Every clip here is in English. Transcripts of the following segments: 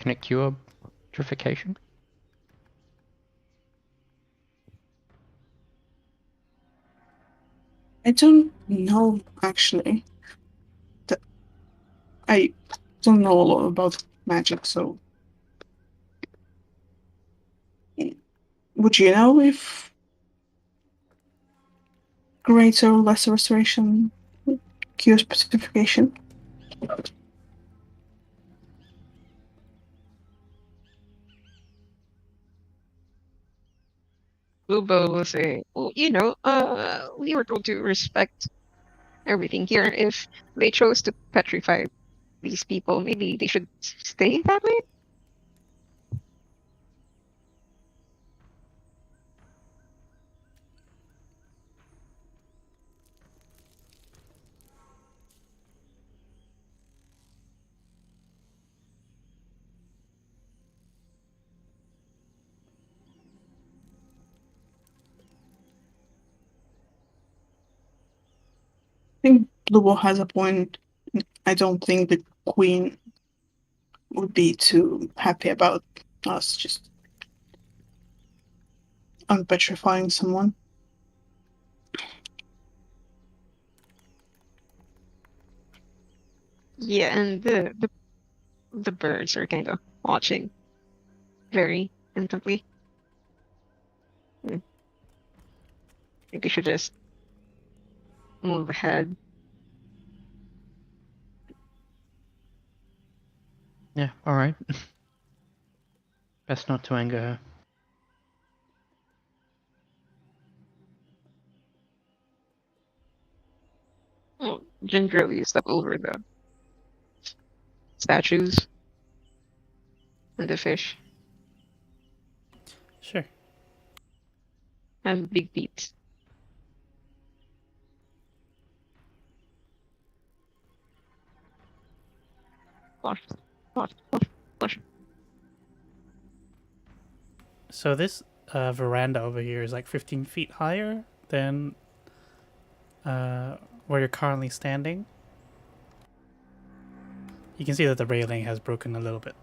Can it cure putrefaction? I don't know, actually. I don't know a lot about magic, so would you know if greater or lesser restoration cures putrefaction? Lubo will say, well, we were told to respect everything here. If they chose to petrify these people, maybe they should stay that way. I think Bluebell has a point. I don't think the queen would be too happy about us just unpetrifying someone. Yeah, and the birds are kind of watching very intently. I think we should just move ahead. Yeah, alright. Best not to anger her. Gingerly step over the statues and the fish. Sure. Have big feet. Wash, wash, wash, wash. So this veranda over here is like 15 feet higher than where you're currently standing. You can see that the railing has broken a little bit.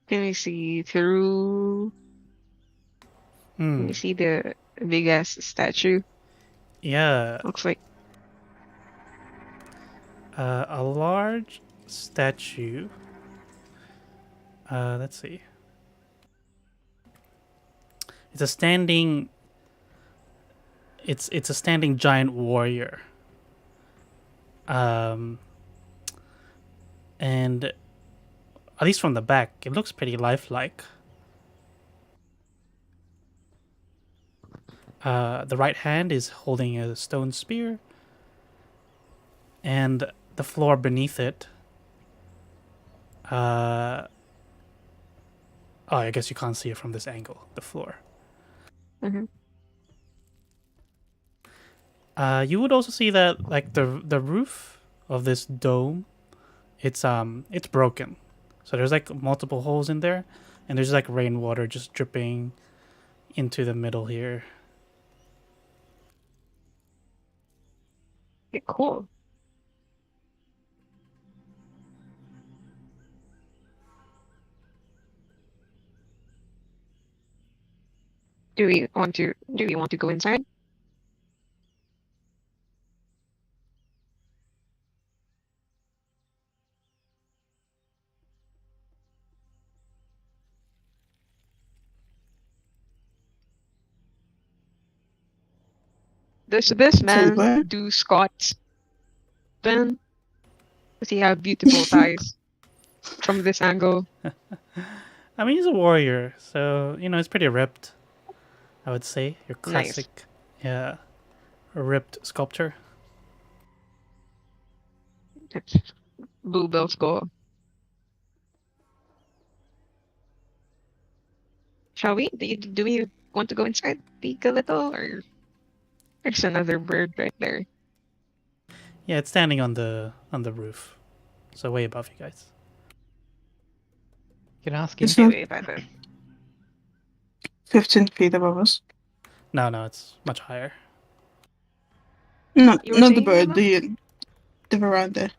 Can we see through? Can we see the big ass statue? Yeah. Looks like A large statue. Let's see. It's a standing. It's a standing giant warrior. And at least from the back, it looks pretty lifelike. The right hand is holding a stone spear, and the floor beneath it. Oh, I guess you can't see it from this angle. The floor. You would also see that like the roof of this dome, it's broken. So there's like multiple holes in there, and there's like rainwater just dripping into the middle here. cool. Do we want to go inside? Does this Say man where? do squats? Then does he have beautiful thighs from this angle? I mean, he's a warrior, so you know it's pretty ripped. I would say your Nice. classic, yeah, ripped sculpture. Bluebell's goal. Shall we? Do we want to go inside, peek a little, or there's another bird right there? Yeah, it's standing on the roof, so way above you guys. You can ask him. It's not Anyway, by the 15 feet above us. No, it's much higher. No, You were not the saying, bird, Emma? the veranda.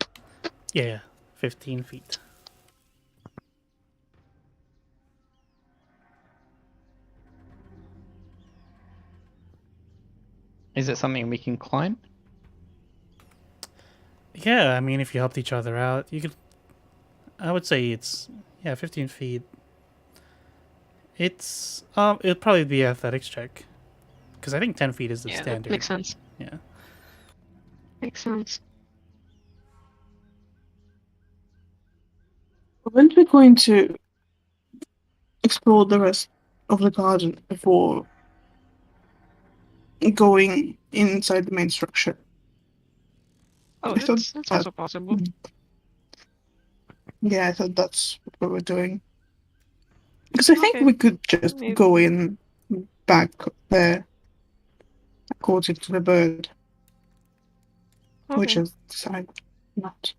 Yeah, 15 feet. Is it something we can climb? Yeah, I mean, if you helped each other out, you could. I would say it's 15 feet. It's it'd probably be an athletics check because I think 10 feet is the Yeah, that standard. makes sense. Yeah. Makes sense. When we're going to explore the rest of the garden before going inside the main structure. Oh, I thought that's that, also possible. yeah, I thought that's what we were doing. Because I think Okay. we could just Maybe. go in back there, according to the bird, which Okay. is decided not.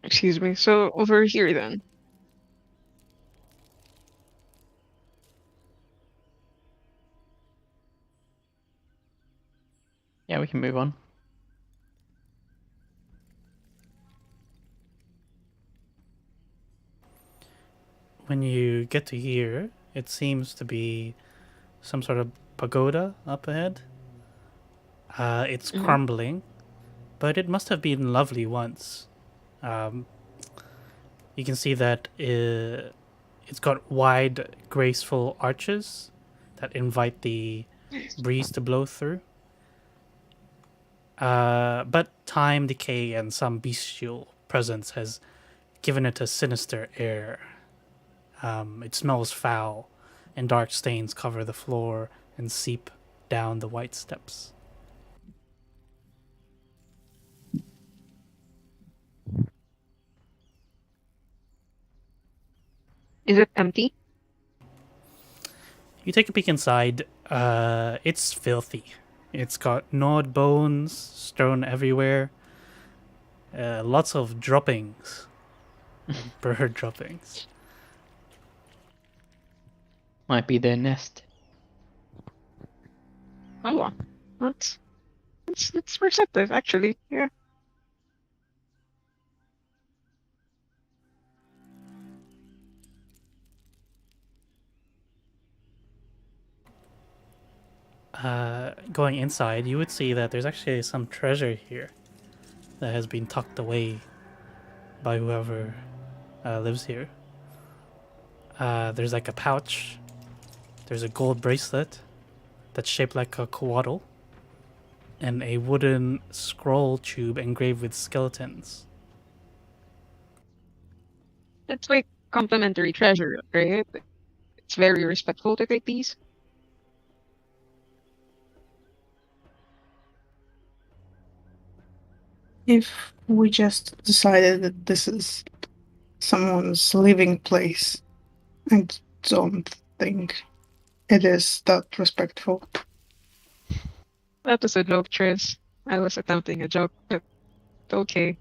Excuse me. So over here then. Yeah, we can move on. When you get to here, it seems to be some sort of pagoda up ahead. It's Mhm. crumbling, but it must have been lovely once. Um, you can see that it's got wide, graceful arches that invite the breeze to blow through. But time, decay, and some bestial presence has given it a sinister air. It smells foul, and dark stains cover the floor and seep down the white steps. Is it empty? You take a peek inside. It's filthy. It's got gnawed bones strewn everywhere. Lots of droppings, bird droppings. Might be their nest. Oh, that's perceptive actually. Yeah. Going inside, you would see that there's actually some treasure here that has been tucked away by whoever lives here. There's like a pouch. There's a gold bracelet that's shaped like a coatl, and a wooden scroll tube engraved with skeletons. That's like complimentary treasure, right? It's very respectful to take these. If we just decided that this is someone's living place, I don't think it is that respectful. That was a joke, Tris. I was attempting a joke, but okay.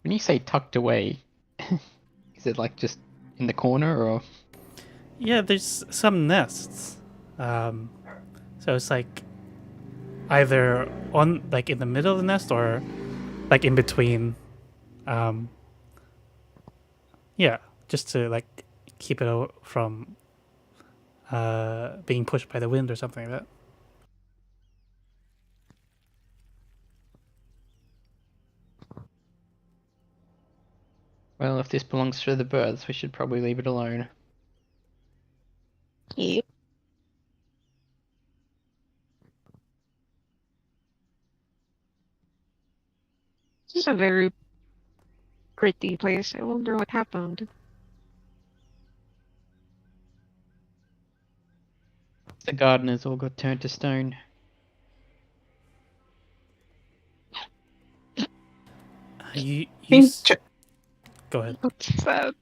When you say tucked away, is it like just in the corner or? Yeah, there's some nests. So it's like either on like in the middle of the nest or like in between. Um, yeah, just to like keep it from being pushed by the wind or something like that. Well, if this belongs to the birds, we should probably leave it alone. Yep. This is a very pretty place. I wonder what happened. The gardeners all got turned to stone. You Think go ahead. What's that?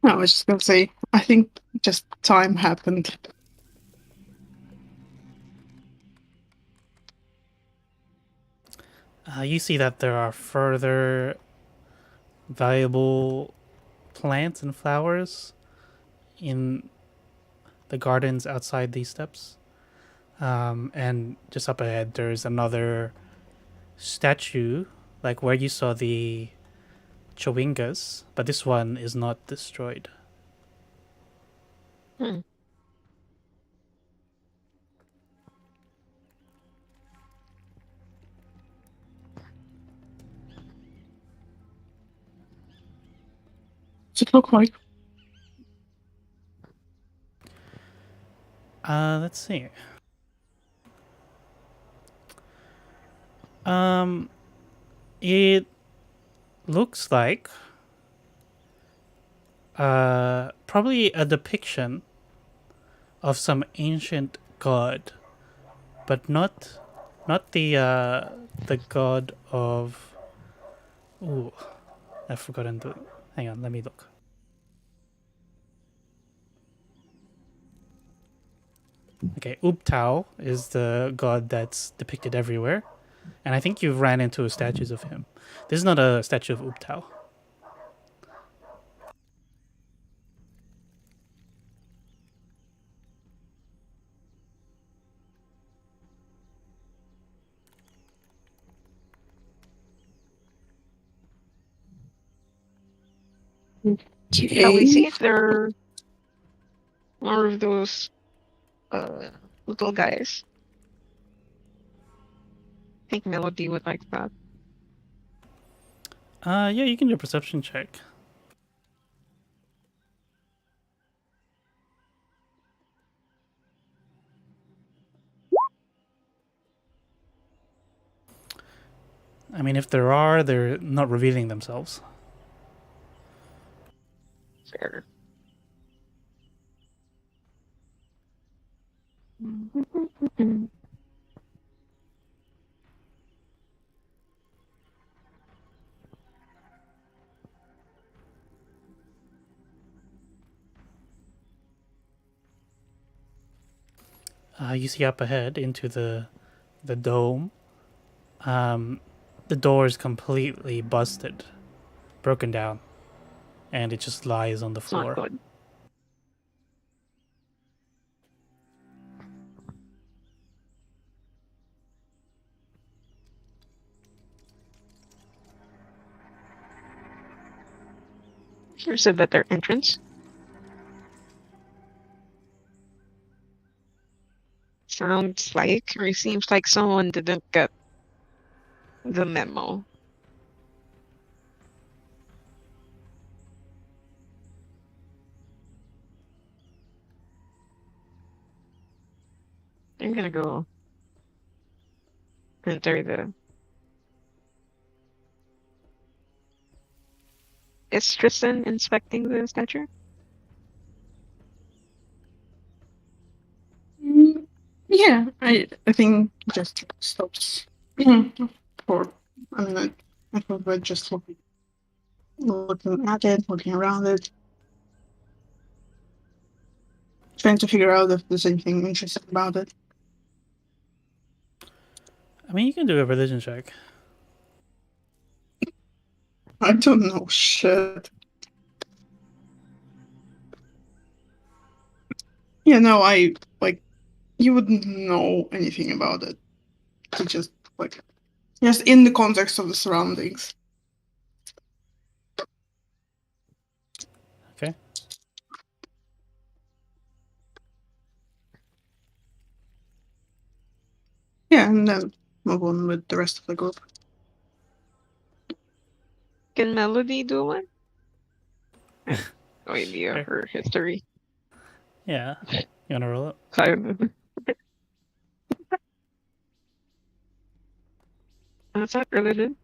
I was just gonna say, I think just time happened. You see that there are further valuable plants and flowers in the gardens outside these steps. And just up ahead, there's another statue, like where you saw the Chowingas, but this one is not destroyed. Hmm. Does it look like? Let's see. Um, it looks like probably a depiction of some ancient god, but not the god of. Ooh, I've forgotten the. Hang on, let me look. Okay, Ubtao is the god that's depicted everywhere, and I think you've ran into statues of him. This is not a statue of Ubtao. Shall we see if there are more of those little guys? I think Melody would like that. Yeah, you can do a perception check. I mean, if there are, they're not revealing themselves. Fair. You see up ahead into the dome. The door is completely busted, broken down, and it just lies on the It's not floor. good. You said that their entrance sounds like, or it seems like someone didn't get the memo. I'm gonna go enter the. Is Tristan inspecting the statue? Yeah, I think just stops for a minute. I thought we're just looking at it, looking around it, trying to figure out if there's anything interesting about it. I mean, you can do a religion check. I don't know shit. Yeah, no, I like you wouldn't know anything about it. It just in the context of the surroundings. Okay. Yeah, and then move on with the rest of the group. Can Melody do one? I have no idea Sure. her history. Yeah. You wanna roll it? That's not religion.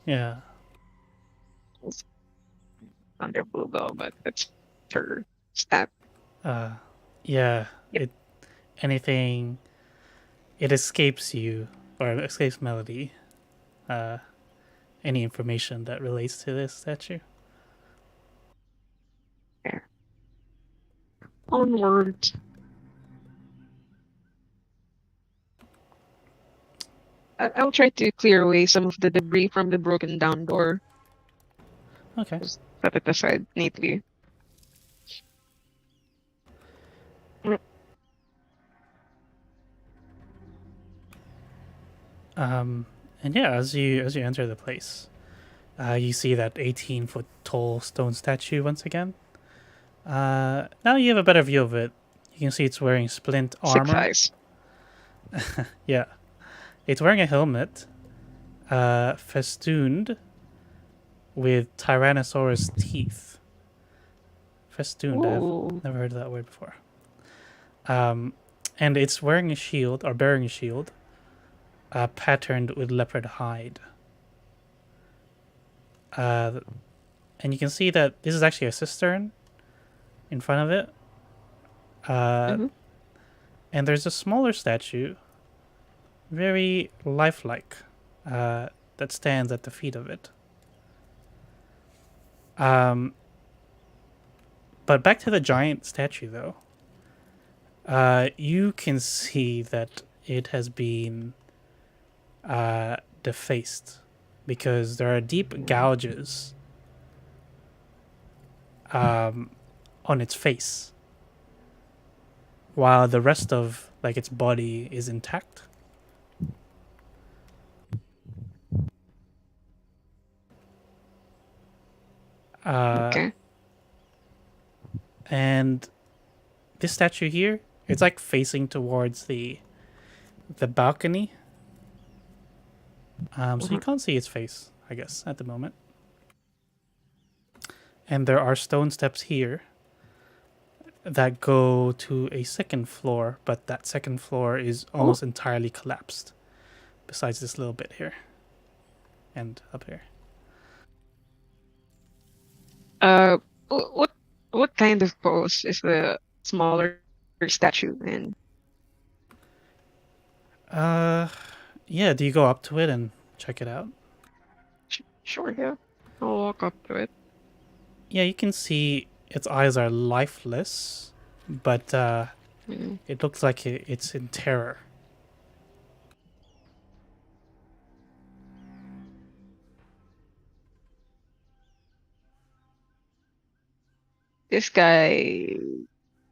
Yeah. It's under blue though, but it's her stat. Yeah. Yep. It anything. It escapes you or escapes Melody. Any information that relates to this statue. There. Onward. I'll try to clear away some of the debris from the broken down door. Okay. Just set it aside neatly. And yeah, as you enter the place, you see that 18-foot tall stone statue once again. Now you have a better view of it. You can see it's wearing splint Sick armor. thighs. Yeah, it's wearing a helmet, festooned with Tyrannosaurus teeth. Festooned. I've Ooh. never heard of that word before. And it's wearing a shield or bearing a shield, patterned with leopard hide. And you can see that this is actually a cistern in front of it. Mhm. And there's a smaller statue, very lifelike, that stands at the feet of it. But back to the giant statue, though. You can see that it has been defaced because there are deep gouges on its face, while the rest of like its body is intact. Okay. And this statue here, it's like facing towards the balcony. So you can't see its face, I guess, at the moment. And there are stone steps here that go to a second floor, but that second floor is almost entirely collapsed, besides this little bit here and up here. What kind of pose is the smaller statue in? Yeah, do you go up to it and check it out? Sure, yeah. I'll walk up to it. Yeah, you can see its eyes are lifeless, but Mm. it looks like it's in terror. This guy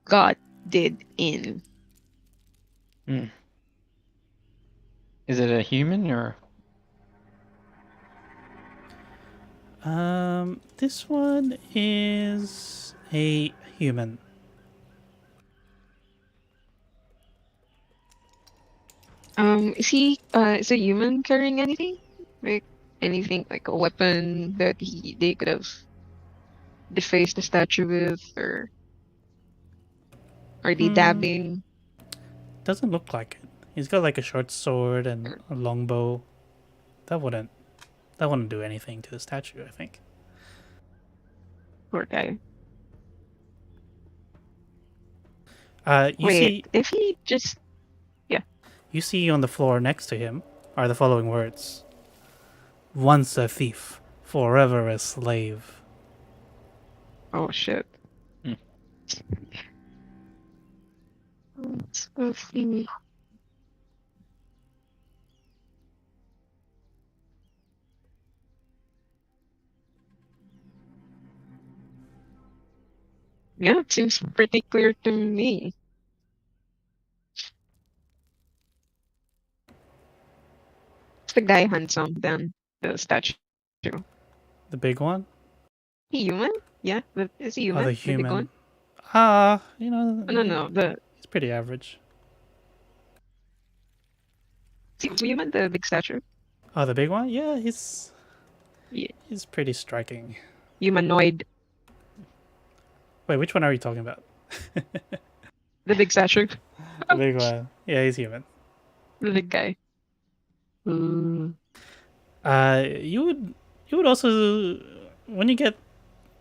got did in. Hmm. Is it a human or? This one is a human. Is a human carrying anything? Like anything like a weapon that they could have defaced the statue with, or are they dabbing? Doesn't look like it. He's got like a short sword and Or a long bow. That wouldn't do anything to the statue, I think. poor guy. You Wait, see if he just yeah. you see on the floor next to him are the following words: "Once a thief, forever a slave." Oh shit. Hmm. Let's see. Yeah, it seems pretty clear to me. Is the guy handsome than the statue? The big one? He human? Yeah, is he Oh, human? the The big one? human. You know, Oh, no, he's pretty average. is he human? The big statue? Oh, the big one? Yeah, Yeah. he's pretty striking. Humanoid. Wait, which one are you talking about? The big statue. The big one. Yeah, he's human. The big guy. Mm. You would also, when you get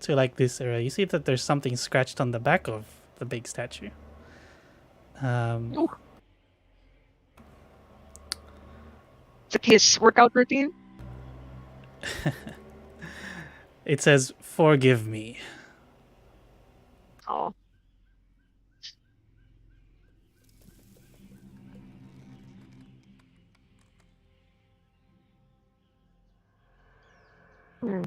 to like this area, you see that there's something scratched on the back of the big statue. Oh. Is it his workout routine? It says, "Forgive me." Oh. Hmm.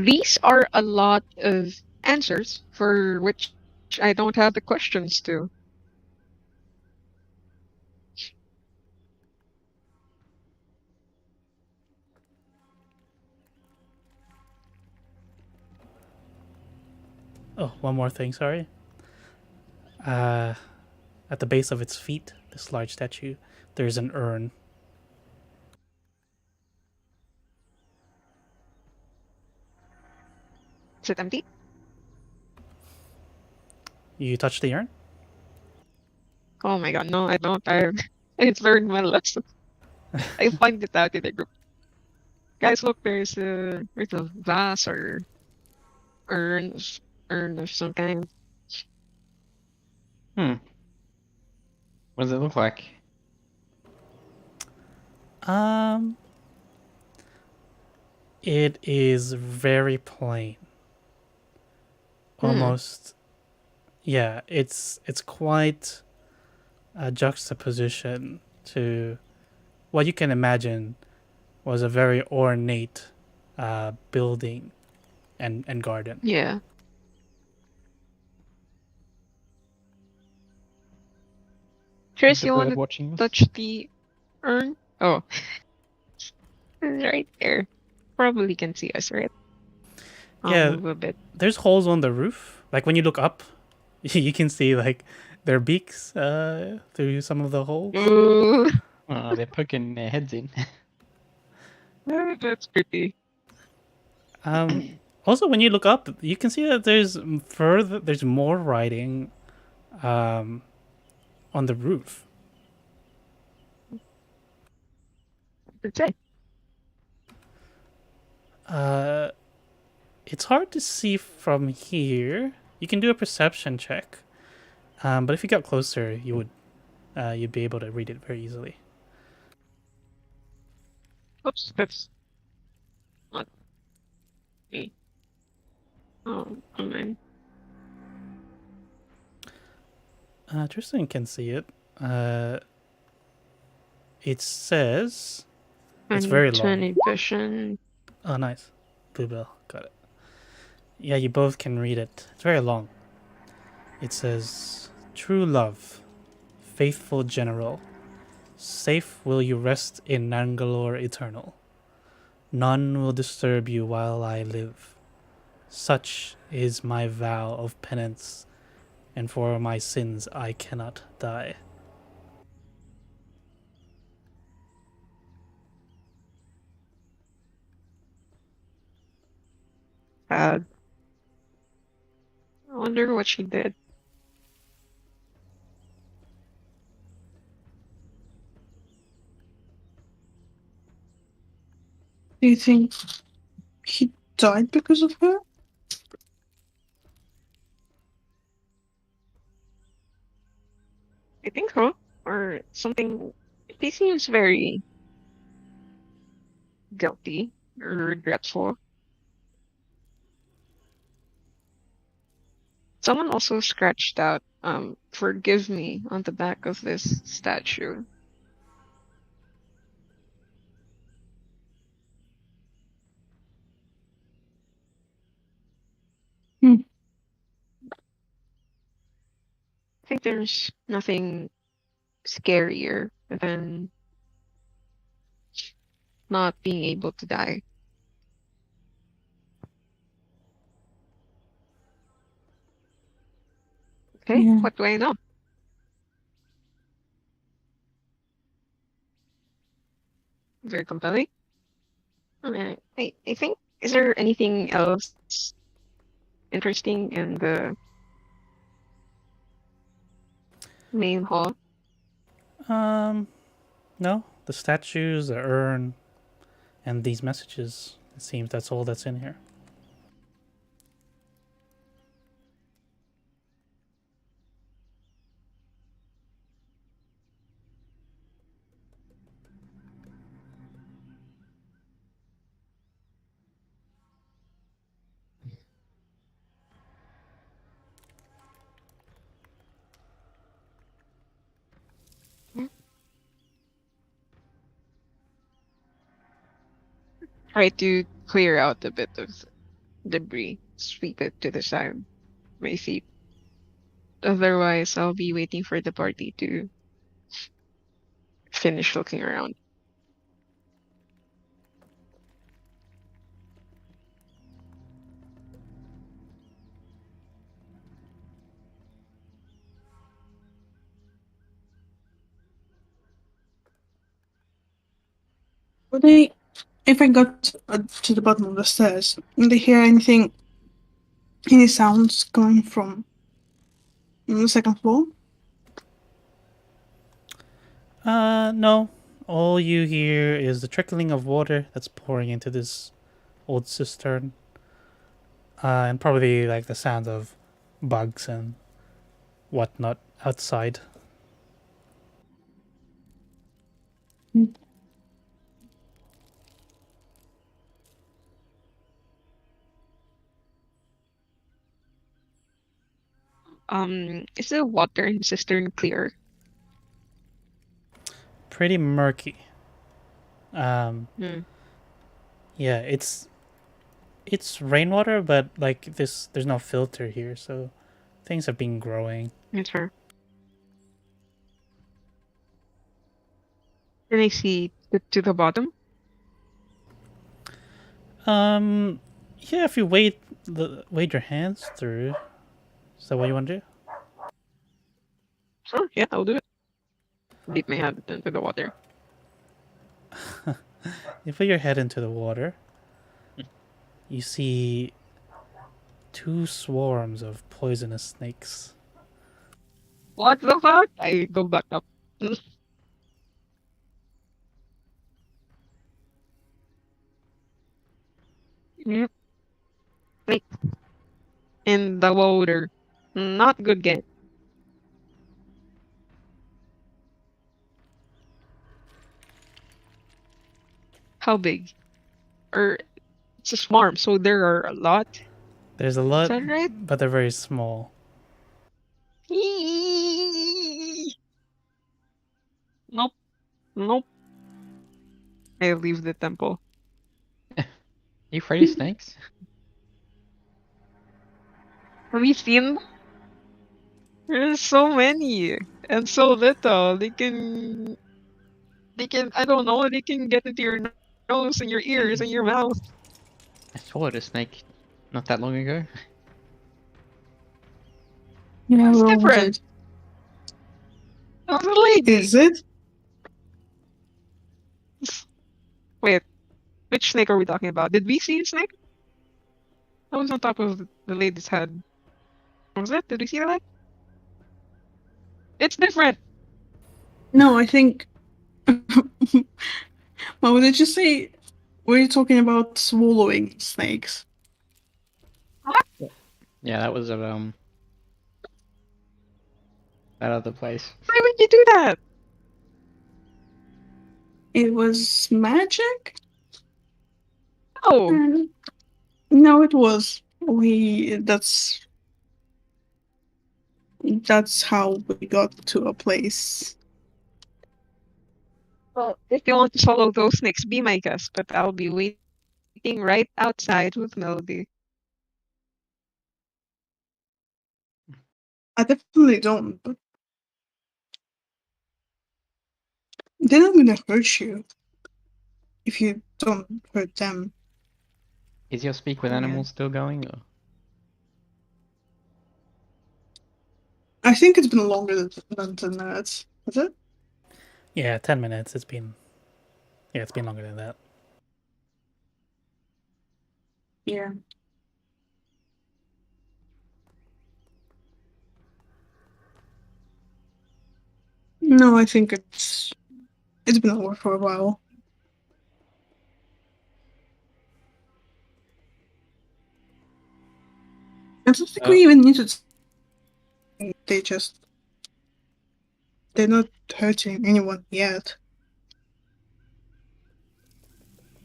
these are a lot of answers for which I don't have the questions to. Oh, one more thing, sorry. At the base of its feet, this large statue, there's an urn. Is it empty? You touch the urn? Oh my god, no, I don't. I've learned my lesson. I find it out in the group. Guys, look, there's a vase or urn, urn of some kind. What does it look like? It is very plain. Almost, yeah. It's quite a juxtaposition to what you can imagine was a very ornate building and garden. Yeah. Chris, The you want bird to watching us? touch the urn? Oh, it's right there. Probably can see us, right? I'll Yeah. move a bit. There's holes on the roof. Like when you look up, you can see like their beaks through some of the holes. Ooh, Oh, they're poking their heads in. that's pretty. Also, when you look up, you can see that there's more writing on the roof. That's it. It's hard to see from here. You can do a perception check, but if you got closer, you'd be able to read it very easily. Oops, that's not me. Oh, man. Tristan can see it. It says it's very long. 20 vision. Oh, nice. Bluebell, got it. Yeah, you both can read it. It's very long. It says, "True love, faithful general, safe will you rest in Nangalore eternal. None will disturb you while I live. Such is my vow of penance, and for my sins I cannot die." I wonder what she did. Do you think he died because of her? I think so. Or something. He seems very guilty or regretful. Someone also scratched out "forgive me" on the back of this statue. Hmm. I think there's nothing scarier than not being able to die. Okay, Yeah. what do I know? Very compelling. I think, is there anything else interesting in the main hall? No, the statues, the urn, and these messages. It seems that's all that's in here. Try to clear out a bit of debris, sweep it to the side of my feet. Otherwise, I'll be waiting for the party to finish looking around. Would they, if I got to the bottom of the stairs, would they hear anything, any sounds coming from the second floor? No. All you hear is the trickling of water that's pouring into this old cistern. And probably like the sound of bugs and whatnot outside. Is the water in the cistern clear? Pretty murky. Hmm. Yeah, it's rainwater, but like there's no filter here, so things have been growing. That's fair. Can I see to the bottom? Yeah, if you wade your hands through, is that what you want to do? Sure, yeah, I'll do it. Dip my hand into the water. You put your head into the water. You see two swarms of poisonous snakes. What the fuck? I go back up. Yep. Snake in the water. Not good game. How big? Or it's a swarm, so there are a lot. There's a Is lot, that right? but they're very small. Nope. Nope. I leave the temple. You afraid of snakes? Have you seen? There's so many and so little. They can, I don't know, they can get into your nose and your ears and your mouth. I swallowed a snake not that long ago. Yeah, It's well, was different. it? It was a lady. Is it? Wait, which snake are we talking about? Did we see a snake? That was on top of the lady's head. What was it? Did we see that? It's different. No, I think. Well, did you say? Were you talking about swallowing snakes? Yeah, that was at that other place. Why would you do that? It was magic? Oh, No, it was. That's how we got to a place. well, if you want to swallow those snakes, be my guest, but I'll be waiting right outside with Melody. I definitely don't, but they're not gonna hurt you if you don't hurt them. Is your speak with Yeah. animals still going? Or? I think it's been longer than 10 minutes. Is it? Yeah, 10 minutes. It's been longer than that. Yeah. No, I think it's been over for a while. I don't think we even need to. They're not hurting anyone yet.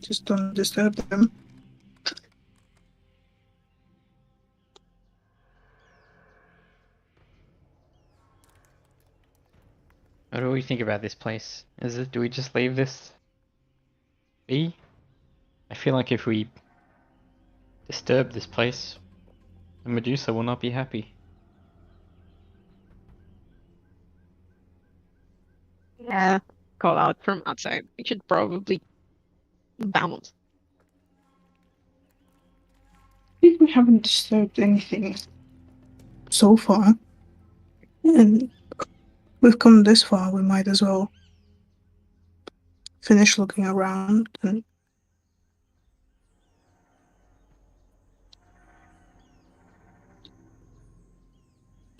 Just don't disturb them. What do we think about this place? Do we just leave this be? I feel like if we disturb this place, the Medusa will not be happy. Yeah. Call out from outside. We should probably bounce. I think we haven't disturbed anything so far. And we've come this far, we might as well finish looking around and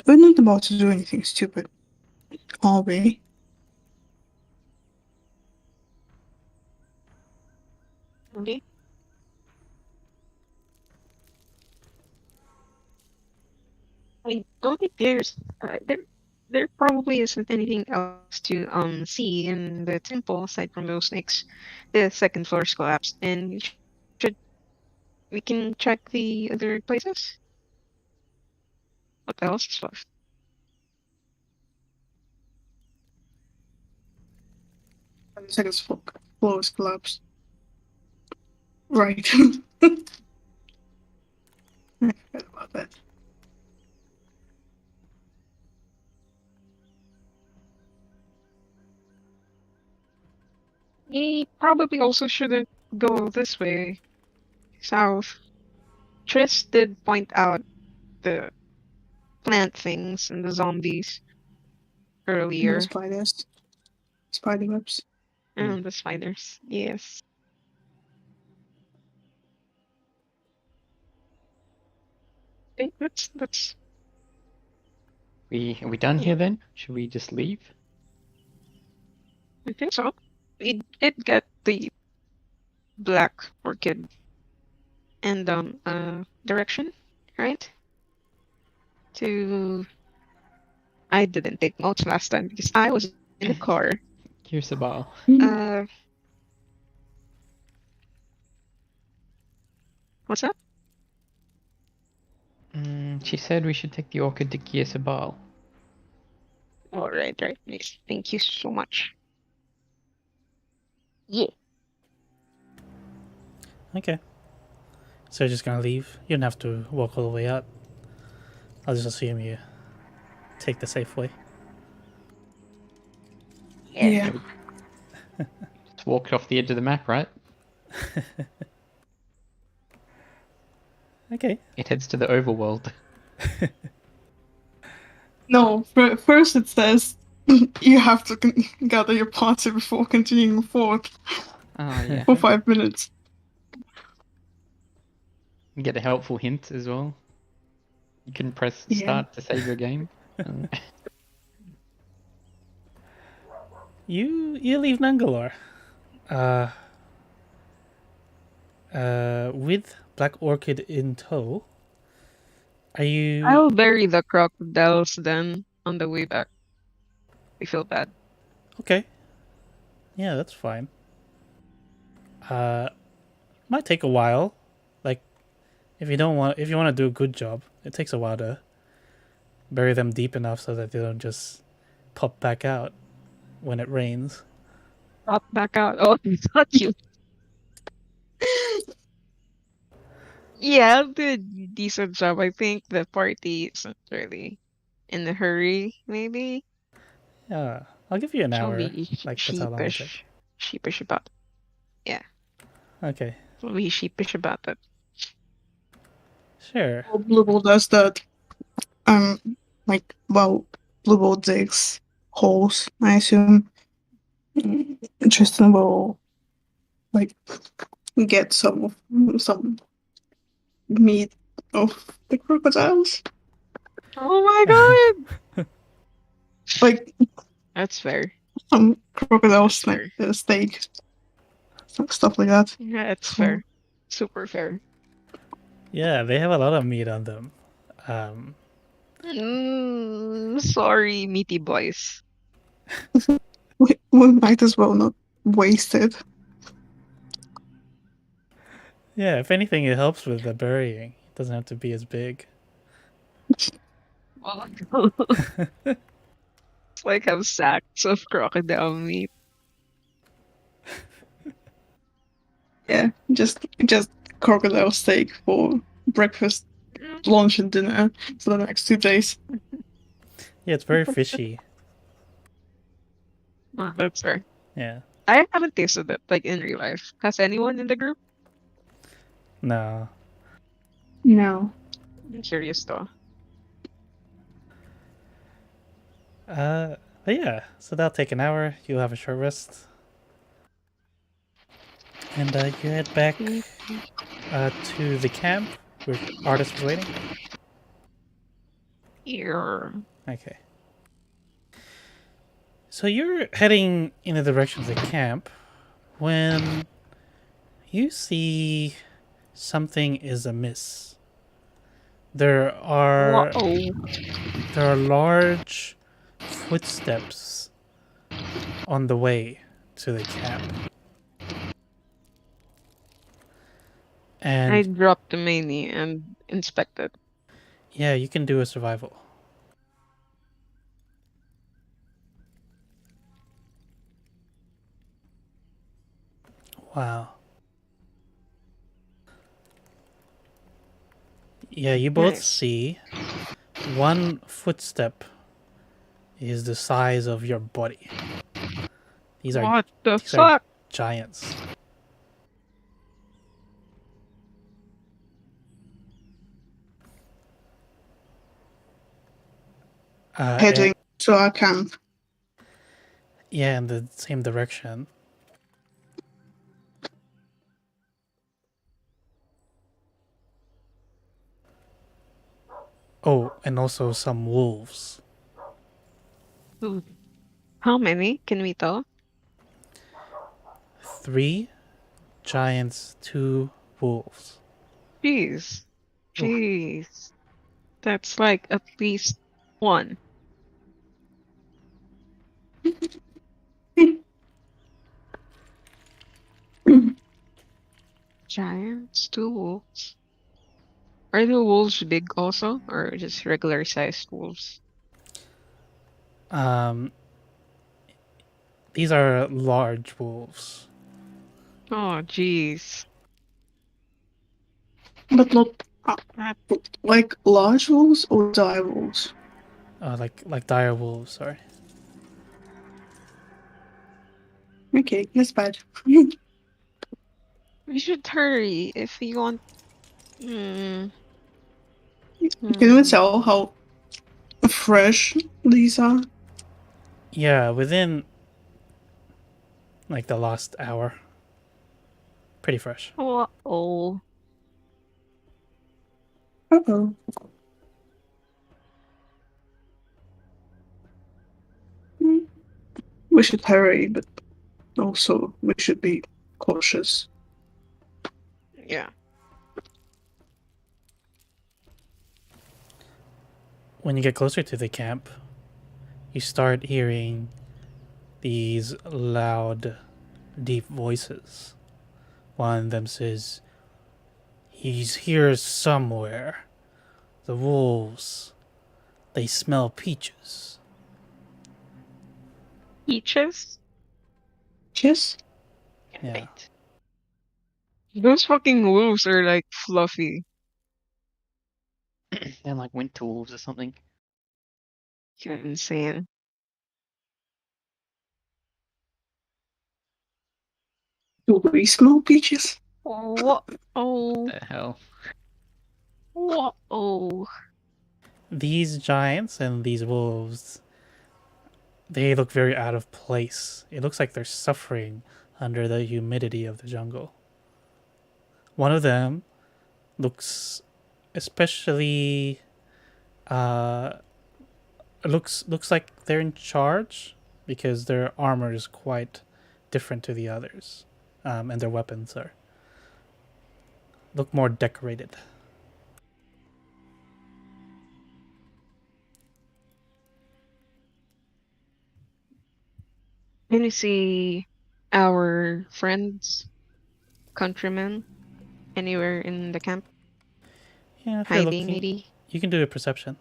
we're not about to do anything stupid, are we? Okay. I don't think there probably isn't anything else to see in the temple aside from those snakes. The second floor's collapsed, and should we can check the other places. What else is left? The second floor is collapsed. Right. I forgot about that. We probably also shouldn't go this way, south. Triss did point out the plant things and the zombies And the earlier, spiders. Spider webs. and the spiders. Yes. I think that's. Are we done Yeah. here then? Should we just leave? I think so. We did get the black orchid and direction, right? To I didn't take notes last time because I was in the car. Here's the bar. What's that? She said we should take the orchid to Kiesabal. All right, right. Nice. Thank you so much. Yeah. Okay. So you're just gonna leave? You don't have to walk all the way out. I'll just assume you take the safe way. Yeah. Just walk off the edge of the map, right? Okay. It heads to the overworld. No, first it says you have to gather your party before continuing forward Oh yeah. for 5 minutes. You get a helpful hint as well. You can press Yeah. start to save your game. You leave Nangalore. With Black Orchid in tow. Are you I'll bury the crocodiles then on the way back. I feel bad. okay? Yeah, that's fine. Might take a while. Like if you want to do a good job, it takes a while to bury them deep enough so that they don't just pop back out when it rains. Pop back out. Oh, I thought you. Yeah, I'll do a decent job. I think the party isn't really in a hurry, maybe. Yeah, I'll give you an She'll hour. be Like that's how long it take. sheepish about. Okay, She'll be sheepish about that. sure. Well, Bluebell does that. Bluebell digs holes, I assume. Tristan will get some meat of the crocodiles. Oh my god! Like That's fair. some crocodile That's fair. steak. Stuff like that. Yeah, it's fair. Super fair. Yeah, they have a lot of meat on them. Sorry, meaty boys. We might as well not waste it. Yeah, if anything, it helps with the burying. It doesn't have to be as big. It's like have sacks of crocodile meat. Yeah, just crocodile steak for breakfast, lunch, and dinner for the next 2 days. Yeah, it's very fishy. Oh, that's fair. Yeah. I haven't tasted it like in real life. Has anyone in the group? No. No. I'm curious though. But yeah, so that'll take an hour. You'll have a short rest. And you head back to the camp where Artist was waiting. Here. Okay. So you're heading in the direction of the camp when you see something is amiss. There are large footsteps on the way to the camp. I And dropped the mini and inspected. yeah, you can do a survival. Wow. Yeah, you both Nice. see one footstep is the size of your body. These are What the these are fuck? giants. Heading to our camp. Yeah, in the same direction. Oh, and also some wolves. Ooh. How many can we tell? 3 giants, 2 wolves. Jeez. Jeez. That's like at least one. Giants, two wolves. Are the wolves big also, or just regular sized wolves? Um, these are large wolves. Oh, jeez. But not like large wolves or dire wolves. Like dire wolves. Sorry. Okay, that's bad. We should hurry if we want. Hmm. Can we tell how fresh these are? Yeah, within like the last hour. Pretty fresh. Oh. Uh-oh. We should hurry, but also we should be cautious. Yeah. When you get closer to the camp, you start hearing these loud, deep voices. One of them says, "He's here somewhere. The wolves, they smell peaches." Peaches? Yes? Yeah. Wait. Those fucking wolves are like fluffy. They're like winter wolves or something. You're insane. Do we smell peaches? What? What Oh. the hell? What? Oh. These giants and these wolves, they look very out of place. It looks like they're suffering under the humidity of the jungle. One of them looks especially looks like they're in charge because their armor is quite different to the others, and their weapons are look more decorated. Can you see our friends, countrymen, anywhere in the camp? Yeah, if you're Hiding, looking, maybe? you can do a perception.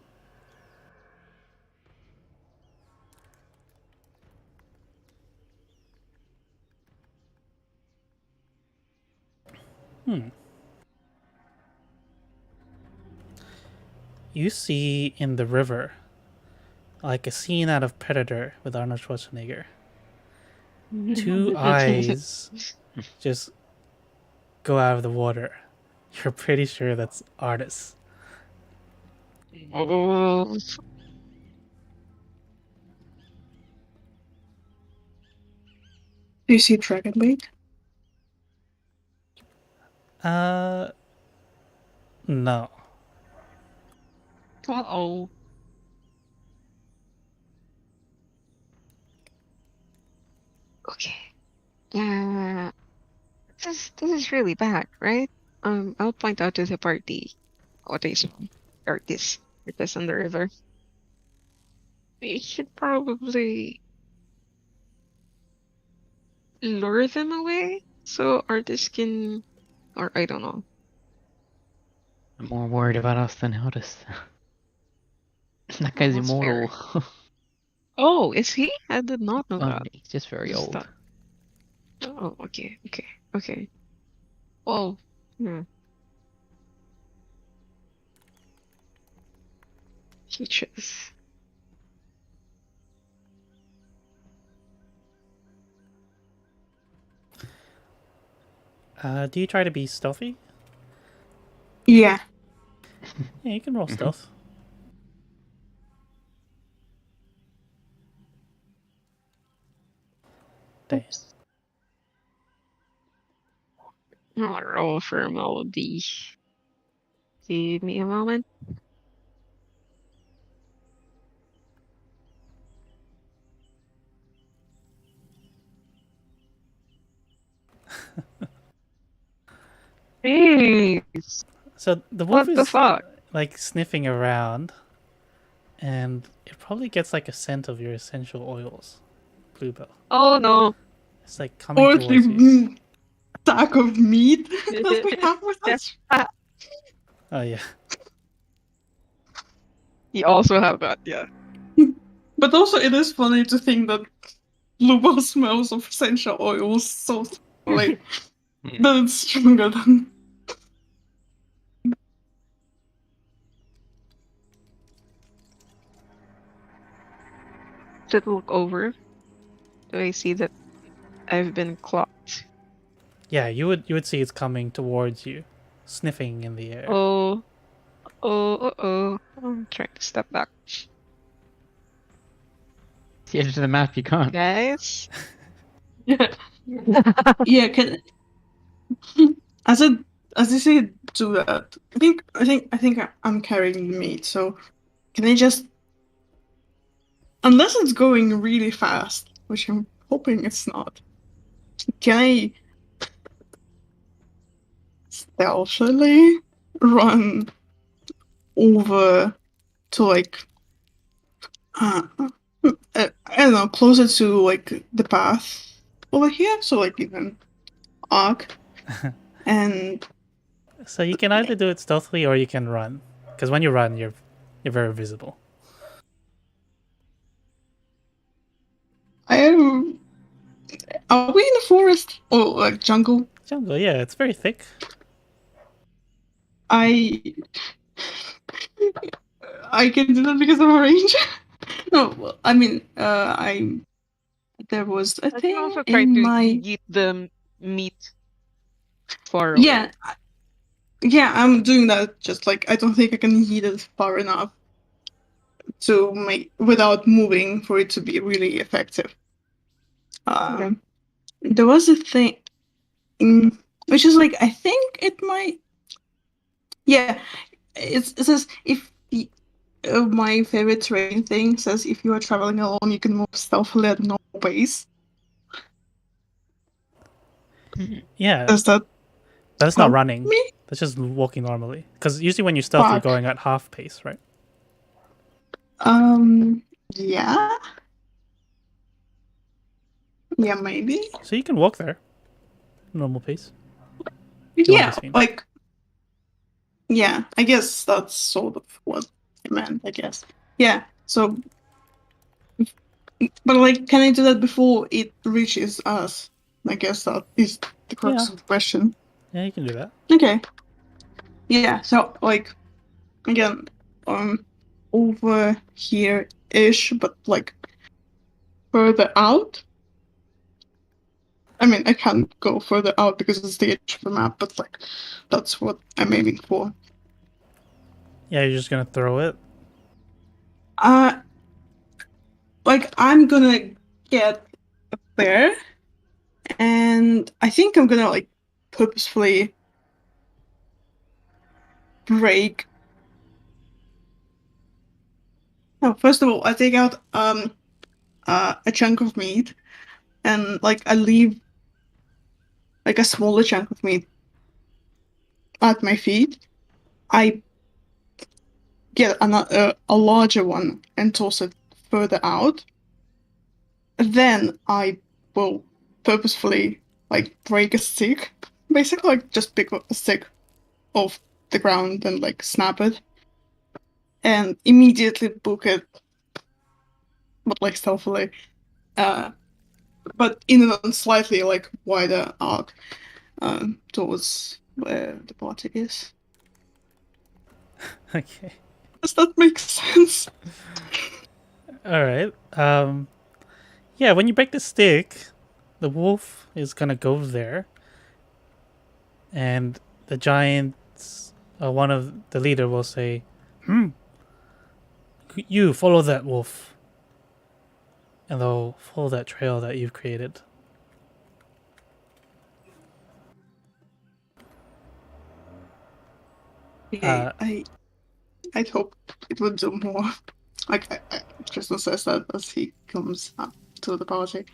you see in the river like a scene out of Predator with Arnold Schwarzenegger. Two eyes just go out of the water. You're pretty sure that's Artis. Oh, Do you see Dragonbait? No. uh-oh. Okay. This is really bad, right? I'll point out to the party what I saw. Artist on the river. We should probably lure them away so artists can, or I don't know. I'm more worried about us than Aldous. That guy's That's fair. immortal. Oh, is he? I did not know that. He's just very Just old. thought- Oh, okay. Oh, Peaches. Do you try to be stealthy? Yeah. Yeah, you can roll stealth. Dang. I'll roll for melody. Give me a moment. Jeez. So the wolf What the is fuck? like sniffing around, and it probably gets like a scent of your essential oils, Bluebell. Oh no. It's like coming Or towards the you. sack of meat that we have with us. Oh yeah. You also have that, yeah. But also, it is funny to think that Lubo smells of essential oils so like that it's stronger than. Did look over. Do I see that I've been clocked? Yeah, you would see it's coming towards you, sniffing in the air. Oh. I'm trying to step back. It's the edge of the map, you can't. Guys? Yeah, can as I say do that. I think I'm carrying the meat. So can I just, unless it's going really fast, which I'm hoping it's not, can I stealthily run over to like I don't know, closer to like the path over here, so like even arc and So you can either do it stealthily or you can run, because when you run, you're very visible. I am. Are we in the forest or like jungle? Jungle, yeah, it's very thick. I can do that because I'm a ranger. No, well, I mean, there was a I can thing also try in to my eat the meat far away. yeah, I'm doing that. Just like I don't think I can heat it far enough to make without moving for it to be really effective. Okay. There was a thing, which is like I think it might. Yeah, it says if the my favorite terrain thing says if you are traveling alone, you can move stealthily at no pace. Yeah, Does that that's not help running. me? That's just walking normally. Because usually when you stealth, you're Fuck. going at half pace, right? Yeah. Yeah, maybe. So you can walk there, normal pace. You know what Yeah, this means. like. Yeah, I guess that's sort of what I meant, I guess. Yeah, so. But, like, can I do that before it reaches us? I guess that is the crux Yeah. of the question. Yeah, you can do that. Okay. Yeah, so, like, again, over here-ish, but like further out. I mean, I can't go further out because it's the edge of the map, but like that's what I'm aiming for. Yeah, you're just gonna throw it. Like I'm gonna get up there, and I think I'm gonna like purposefully break. No, first of all, I take out a chunk of meat, and like I leave like a smaller chunk of meat at my feet. I get a larger one and toss it further out. Then I will purposefully like break a stick, basically like just pick up a stick off the ground and like snap it, and immediately book it, but like stealthily, but in a slightly like wider arc towards where the party is. Okay. Does that make sense? All right. Yeah, when you break the stick, the wolf is gonna go there, and the giants, one of the leader will say, you follow that wolf," and they'll follow that trail that you've created. I'd hope it would do more. Like Tristan says that as he comes up to the party.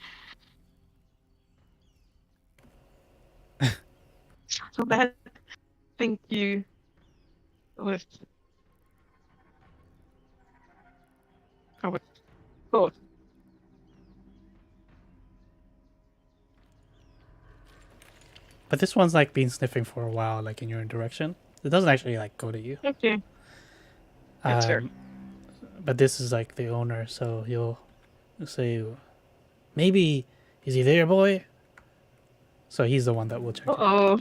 So bad. Thank you. With I would go. But this one's like been sniffing for a while, like in your direction. It doesn't actually like go to you. Okay. That's fair. But this is like the owner, so he'll say, maybe, is he there, boy? So he's the one that will check it. Uh-oh.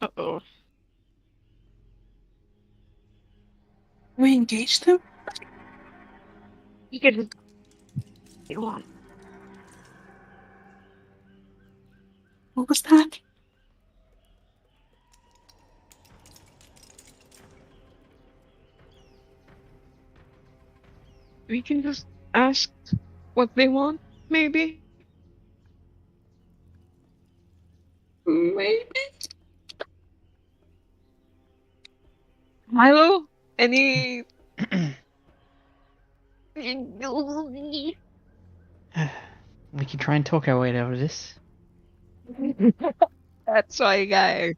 Uh-oh. We engaged him? You could go on. What was that? We can just ask what they want, maybe? Maybe? Milo? Any... We can try and talk our way out of this. That's my guy.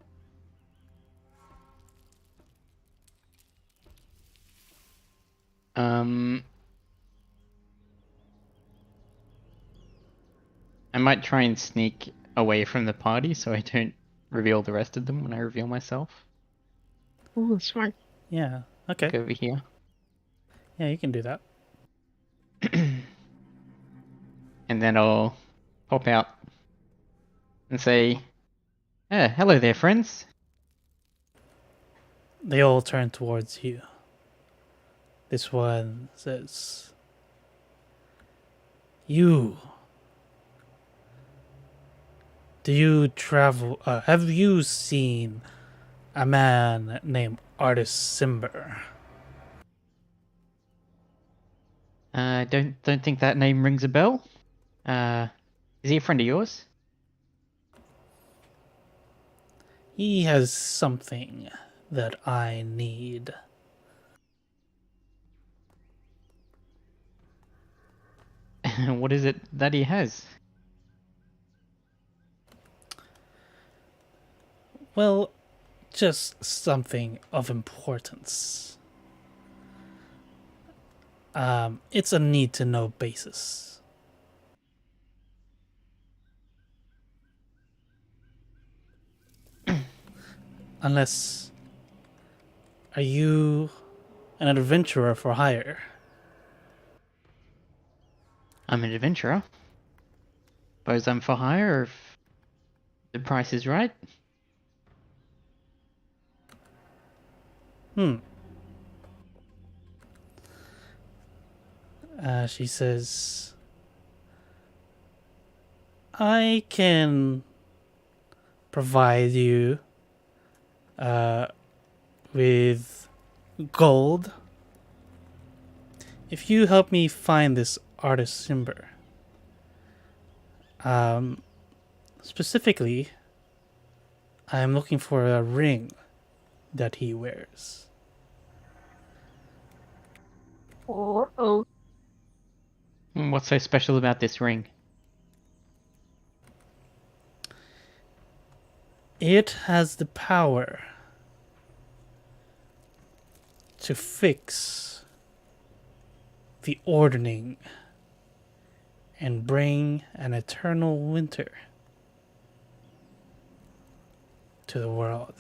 I might try and sneak away from the party so I don't reveal the rest of them when I reveal myself. Oh, smart. Yeah, okay. Go over here. Yeah, you can do that. And then I'll pop out and say, hello there, friends. They all turn towards you. This one says, "You. Do you travel? Have you seen a man named Artist Simber?" Don't think that name rings a bell. Is he a friend of yours? He has something that I need. What is it that he has? Well, just something of importance. It's a need-to-know basis. Unless, are you an adventurer for hire? I'm an adventurer. Suppose I'm for hire if the price is right. She says, I can provide you with gold if you help me find this artist Simber. Specifically, I am looking for a ring that he wears. Oh. What's so special about this ring? It has the power to fix the ordering and bring an eternal winter to the world.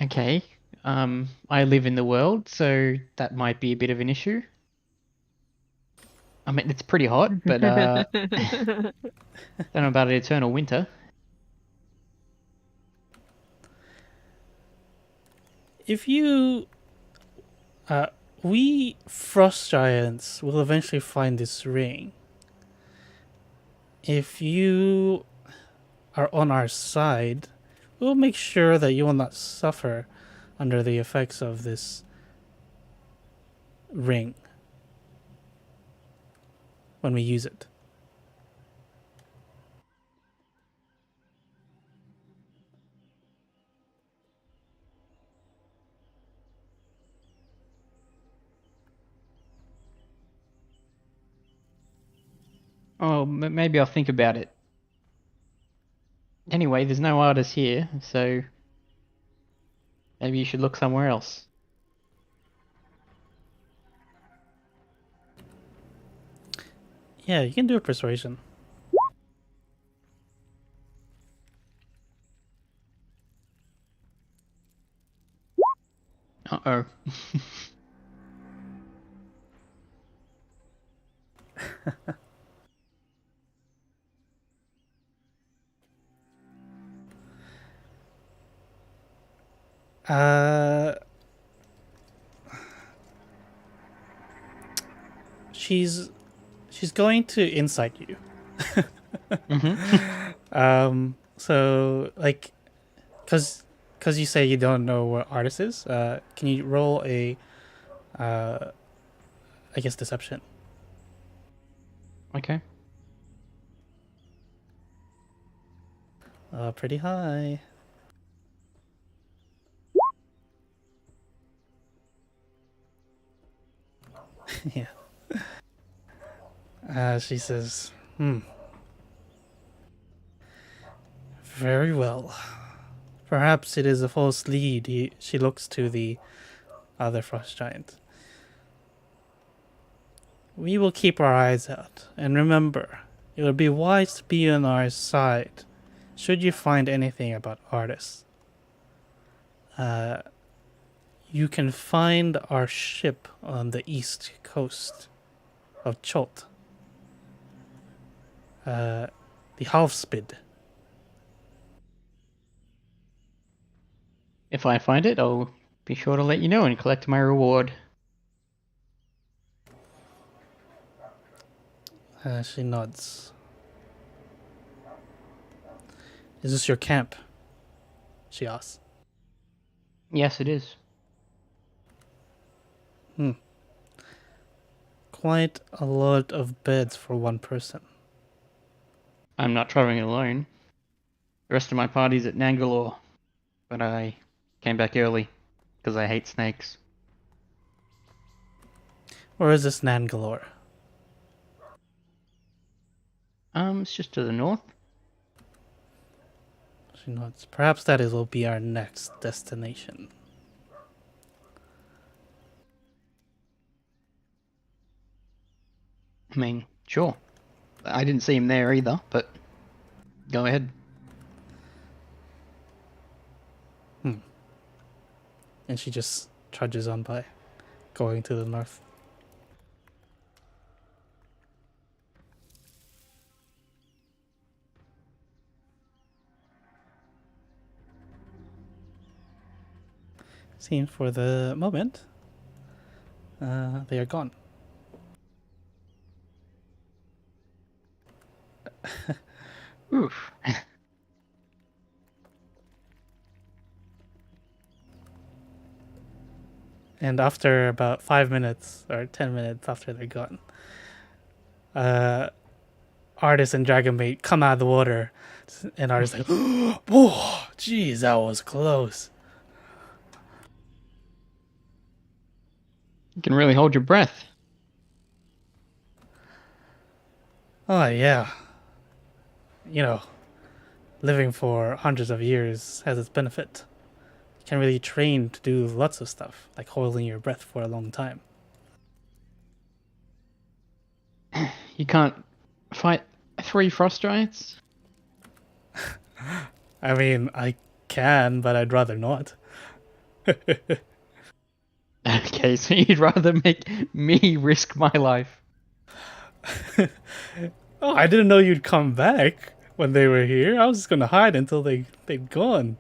Okay. I live in the world, so that might be a bit of an issue. I mean, it's pretty hot, but don't know about an eternal winter. If you, we frost giants will eventually find this ring. If you are on our side, we'll make sure that you will not suffer under the effects of this ring when we use it. Oh, maybe I'll think about it. Anyway, there's no artist here, so maybe you should look somewhere else. Yeah, you can do a persuasion. Uh-oh. She's going to insight you. So like, cause you say you don't know what artist is. Can you roll a, I guess deception? Okay. Pretty high. Yeah. She says, very well. Perhaps it is a false lead. She looks to the other frost giant. We will keep our eyes out. And remember, it would be wise to be on our side should you find anything about artists. You can find our ship on the east coast of Cholt. The Halfspid. If I find it, I'll be sure to let you know and collect my reward. She nods. Is this your camp? She asks. Yes, it is. Quite a lot of beds for one person. I'm not traveling alone. The rest of my party's at Nangalore, but I came back early because I hate snakes. Or is this Nangalore? It's just to the north. She nods. Perhaps that will be our next destination. I mean, sure. I didn't see him there either, but go ahead. And she just trudges on by, going to the north. Seems for the moment, they are gone. Oof. And after about 5 minutes or 10 minutes after they're gone, Artist and Dragonbait come out of the water, and Artist like, "Oh, jeez, that was close." You can really hold your breath. Oh yeah, you know, living for hundreds of years has its benefit. You can really train to do lots of stuff, like holding your breath for a long time. You can't fight 3 frost giants? I mean, I can, but I'd rather not. Okay, so you'd rather make me risk my life. Oh, I didn't know you'd come back when they were here. I was just gonna hide until they'd gone.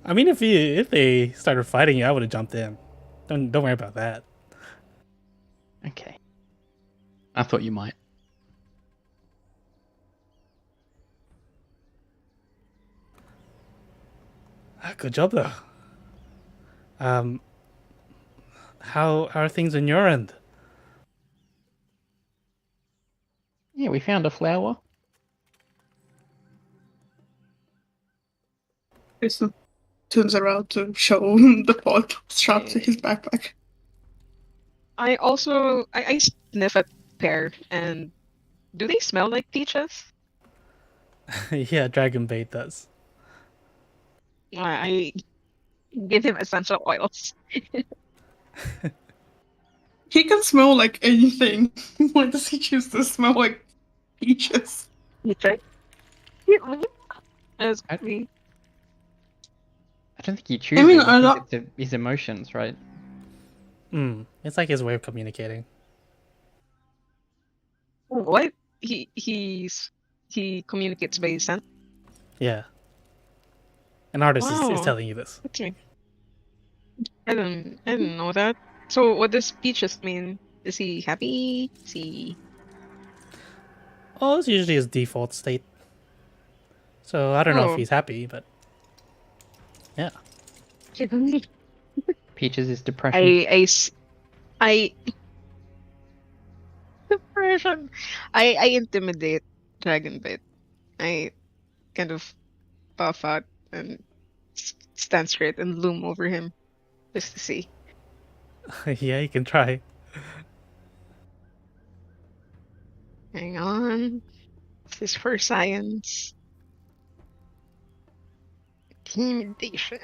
I mean, if they started fighting you, I would have jumped in. Don't worry about that. Okay. I thought you might. Good job though. How are things on your end? Yeah, we found a flower. Jason turns around to show the pot strapped to his backpack. I also I sniff a pear, and do they smell like peaches? Yeah, Dragonbait does. I give him essential oils. He can smell like anything. Why does he choose to smell like peaches? You try. As I- me. I don't think he chooses. mean, I a think lot- it's his emotions, right? It's like his way of communicating. What? He communicates by scent. Yeah. An artist is Wow. telling you this. That's me. I didn't know that. So what does peaches mean? Is he happy? Is he Oh, it's usually his default state. So I don't know if Oh. he's happy, but yeah. Peaches is depression. I depression. I intimidate Dragonbait. I kind of puff out and stand straight and loom over him just to see. Yeah, you can try. Hang on. This is for science. Intimidation.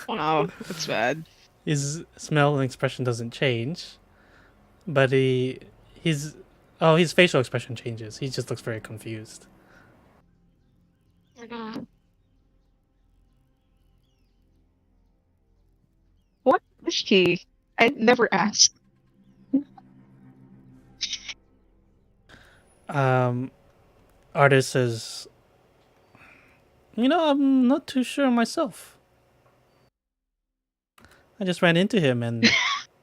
Wow, that's bad. His smell and expression doesn't change, but his facial expression changes. He just looks very confused. What is she? I never asked. Artist says, I'm not too sure myself. I just ran into him and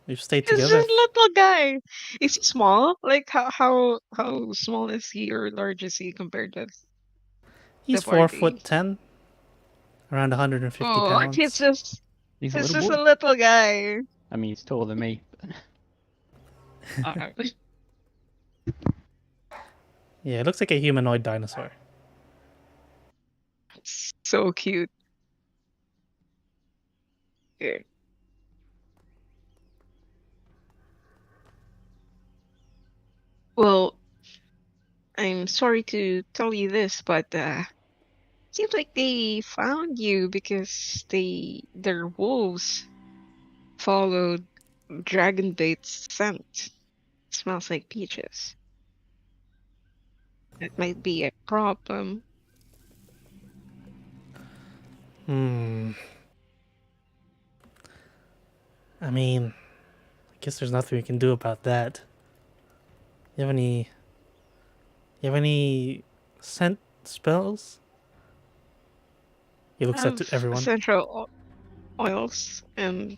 we've stayed This together. is little guy. Is he small? Like how small is he or large is he compared to He's the 4'10", around 150 Oh, pounds. it's just He's a it's little just boy. a little guy. I mean, he's taller than me. Uh, Yeah, it looks like a humanoid dinosaur. so cute. Yeah. Well, I'm sorry to tell you this, but seems like they found you because their wolves followed Dragonbait's scent. Smells like peaches. It might be a problem. I mean, I guess there's nothing we can do about that. You have any scent spells? He looks at Have everyone. essential oils and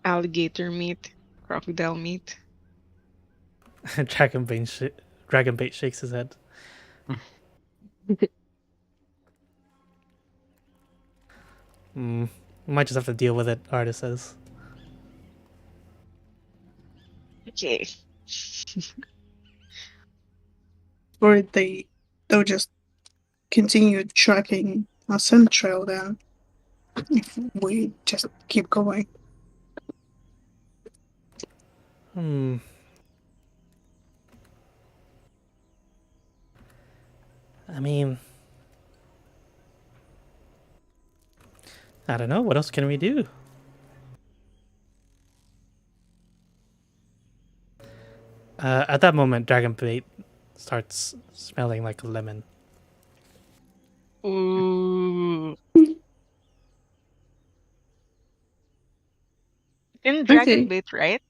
alligator meat, crocodile meat. Dragonbait shakes his head. Might just have to deal with it, Artist says. Okay. Or they'll just continue tracking a scent trail then if we just keep going. I mean, I don't know. What else can we do? At that moment, Dragonbait starts smelling like a lemon. Ooh. In Okay. dragon bait, right?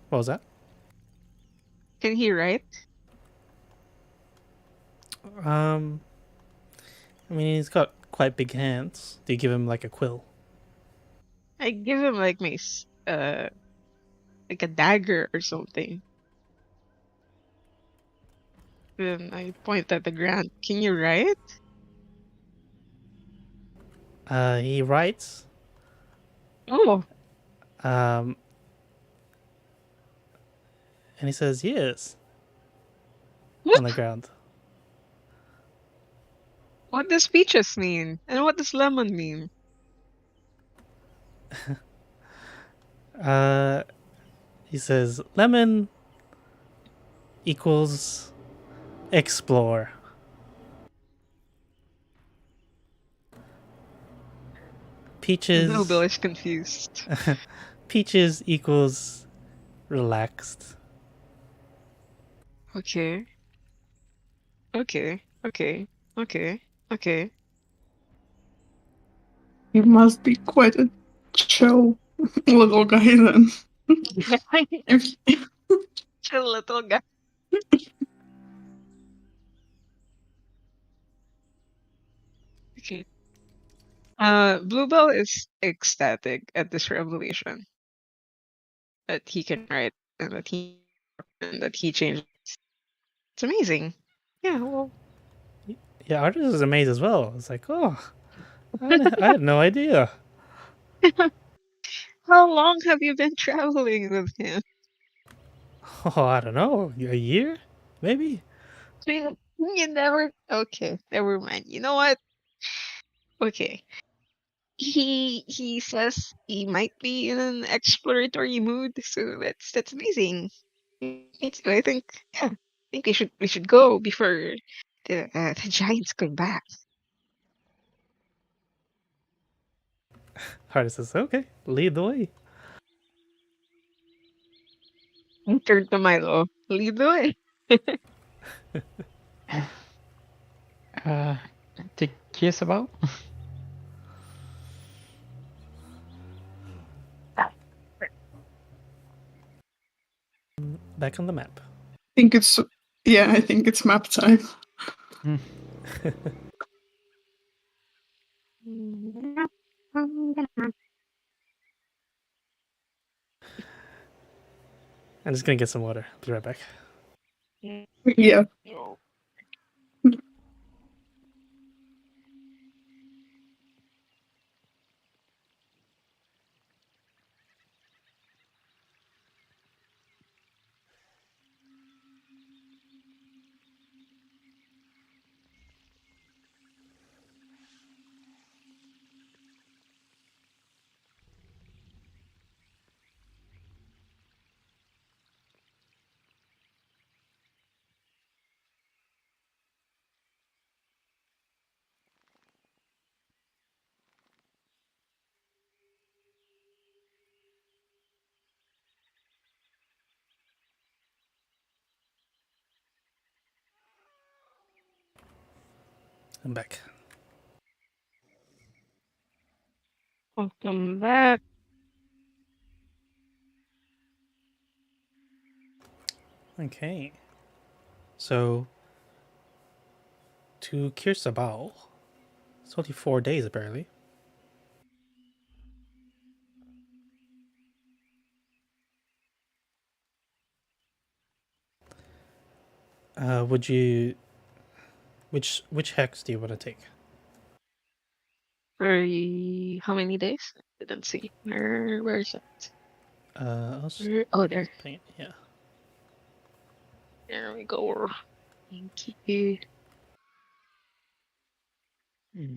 What was that? Can he write? I mean, he's got quite big hands. Do you give him like a quill? I give him like like a dagger or something. Then I point at the ground. Can you write? He writes. Oh, And he says yes on the ground. what does peaches mean? And what does lemon mean? He says lemon equals explore. Bluebell Peaches. is confused. Peaches equals relaxed. Okay. Okay. Okay. Okay. Okay. You must be quite a chill little guy then. If Chill, little guy. Okay. Bluebell is ecstatic at this revelation that he can write and that he changed. It's amazing. Yeah. Well, Yeah, Artist is amazed as well. It's like, oh, I had no idea. how long have you been traveling with him? Oh, I don't know. A year? Maybe? You never. Okay, never mind. You know what? Okay. He says he might be in an exploratory mood, so that's amazing. I think, yeah, I think we should go before the giants come back. Artist says, okay, lead the way. And turn to Milo. Lead the way. To kiss about? Back on the map. think it's I think it's map time. I'm just gonna get some water. Be right back. Yeah. I'm back. Welcome back. Okay. So, to Kirsabao, it's only 4 days apparently. Would you which hex do you want to take? For how many days? Didn't see. Where is it? Oh, there. Yeah. There we go. Thank you. Hmm.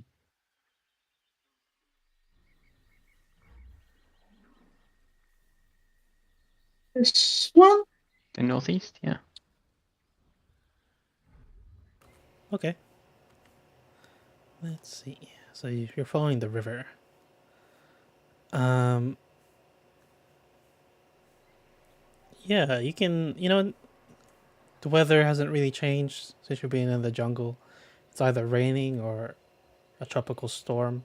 This one? The northeast, yeah. Okay. Let's see. So you're following the river. Yeah, you can. The weather hasn't really changed since you're being in the jungle. It's either raining or a tropical storm.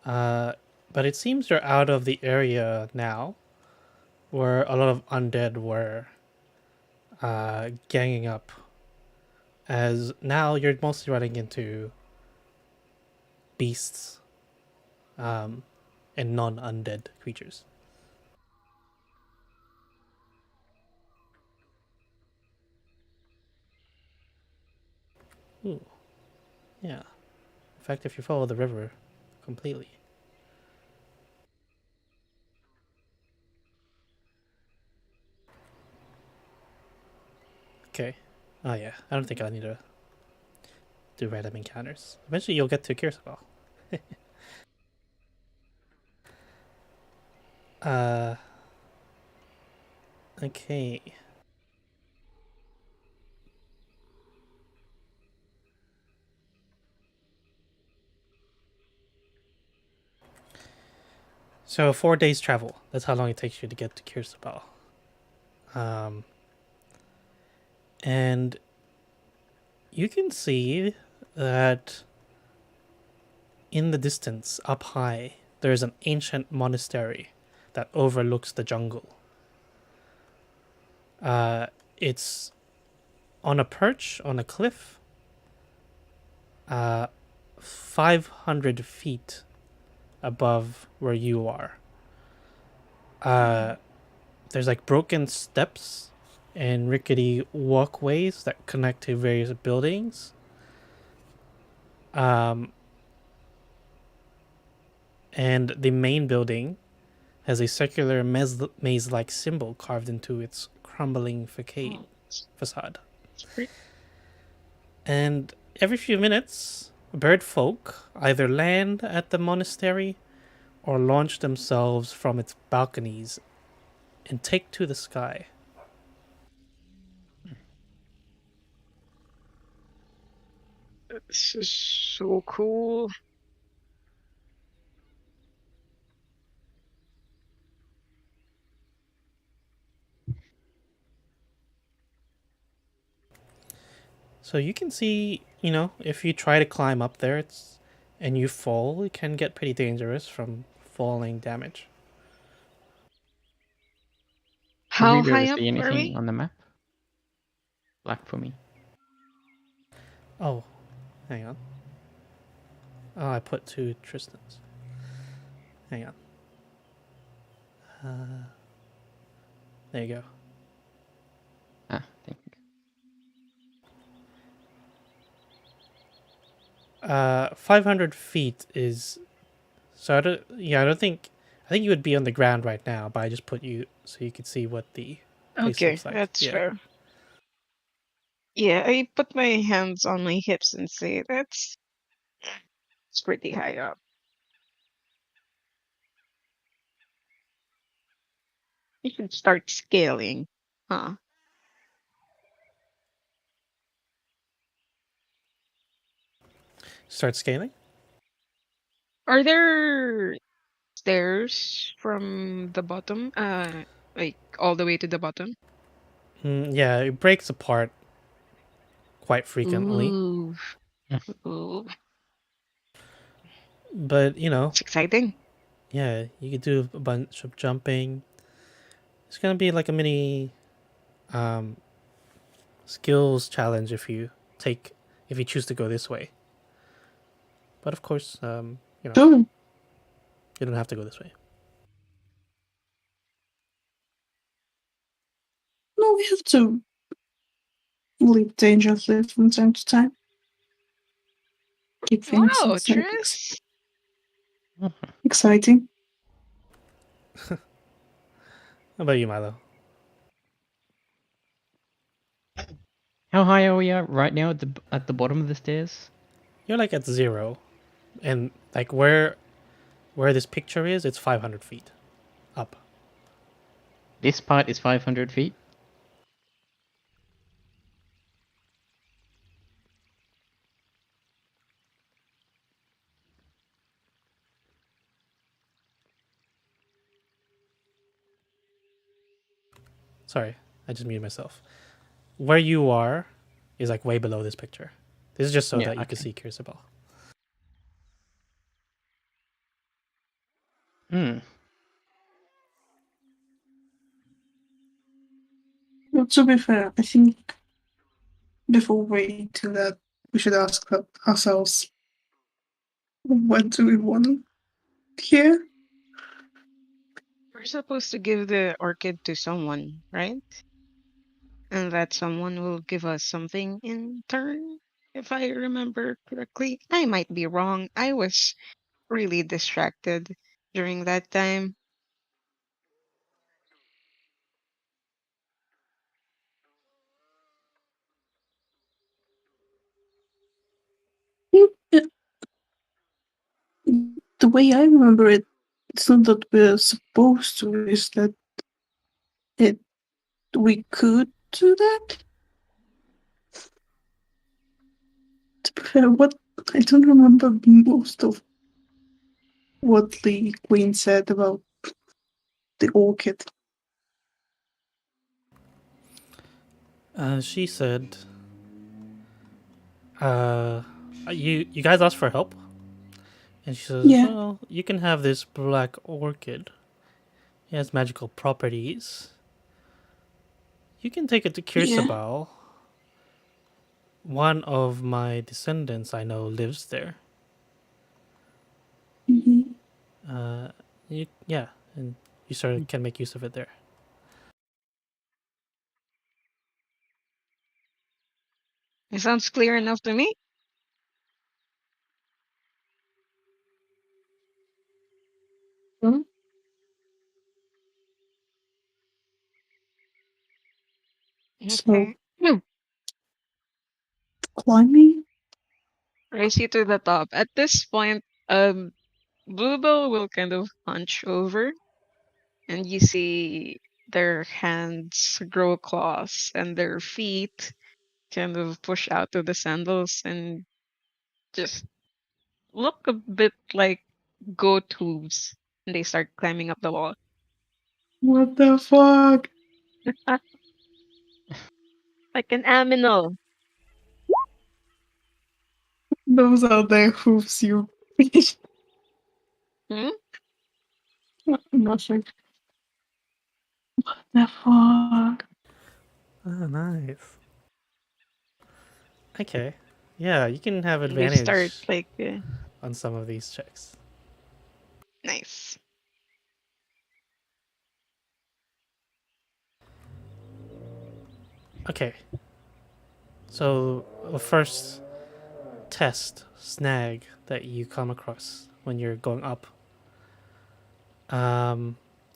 But it seems you're out of the area now, where a lot of undead were ganging up. As now you're mostly running into beasts, and non-undead creatures. Ooh, yeah. In fact, if you follow the river completely. Okay. Oh yeah. I don't think I need to do random encounters. Eventually, you'll get to Kirsabal. uh. Okay. So 4 days travel. That's how long it takes you to get to Kirsabal. And you can see that in the distance, up high, there is an ancient monastery that overlooks the jungle. It's on a perch on a cliff, 500 feet above where you are. There's like broken steps and rickety walkways that connect to various buildings. And the main building has a circular maze-like symbol carved into its crumbling facade. And every few minutes, bird folk either land at the monastery or launch themselves from its balconies and take to the sky. This is so cool. So you can see, if you try to climb up there, and you fall, it can get pretty dangerous from falling damage. Would we How be able high to up see are anything we? on the map? Black for me. Oh, hang on. Oh, I put 2 Tristans. Hang on. There you go. Ah, thank you. 500 feet is. So I don't think. I think you would be on the ground right now, but I just put you so you could see what the place Okay, looks like. that's Yeah. fair. Yeah, I put my hands on my hips and say it's pretty high up. You should start scaling, huh? Start scaling. Are there stairs from the bottom? Like all the way to the bottom? Yeah, it breaks apart quite frequently, Ooh, ooh, but it's exciting. yeah, you could do a bunch of jumping. It's gonna be like a mini um, skills challenge if you choose to go this way. But of course, Oh, you don't have to go this way. no, we have to. leap dangerously from time to time. Keep things Wow, Tris. exciting. How about you, Milo? How high are we at right now at the bottom of the stairs? You're like at 0, and like where this picture is, it's 500 feet up. This part is 500 feet. Sorry, I just muted myself. Where you are is like way below this picture. This is just so Yeah, that you can okay. see Kirsabel. Hmm. Well, to be fair, I think before we do that, we should ask ourselves, what do we want here? We're supposed to give the orchid to someone, right? And that someone will give us something in turn, if I remember correctly. I might be wrong. I was really distracted during that time. Yeah, the way I remember it, it's not that we're supposed to, it's that it we could do that. To be fair, what I don't remember most of what the Queen said about the orchid. She said, you guys asked for help?" And she says, Yeah. "Well, you can have this black orchid. It has magical properties. You can take it to Yeah. Kirsabal. One of my descendants I know lives there. Mhm. Yeah, and you sort of can make use of it there." It sounds clear enough to me. Mhm. So Okay. Hmm. climbing. Raise you to the top. At this point, Bluebell will kind of hunch over, and you see their hands grow claws and their feet kind of push out to the sandals and just look a bit like goat hooves. And they start climbing up the wall. What the fuck? Like an aminal. Those are their hooves, you. Hmm? Nothing. The fuck? Oh, nice. Okay. Yeah, you can have And they start advantage like on some of these checks. nice. Okay. So, the first test snag that you come across when you're going up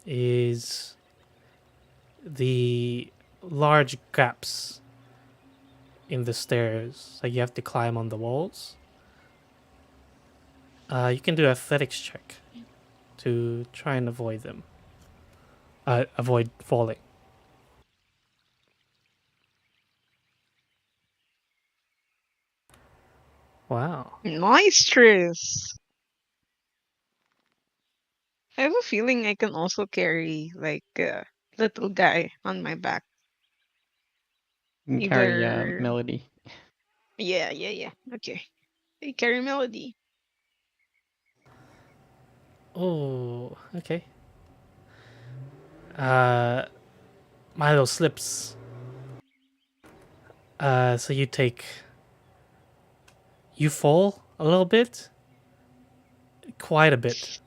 is the large gaps in the stairs. Like you have to climb on the walls. You can do athletics check to try and avoid them. Avoid falling. Wow. Nice, Tris. I have a feeling I can also carry like a little guy on my back. You can carry Either Melody. yeah. Okay. Hey, carry Melody. Oh, okay. Uh, Milo slips. So you fall a little bit, quite a bit.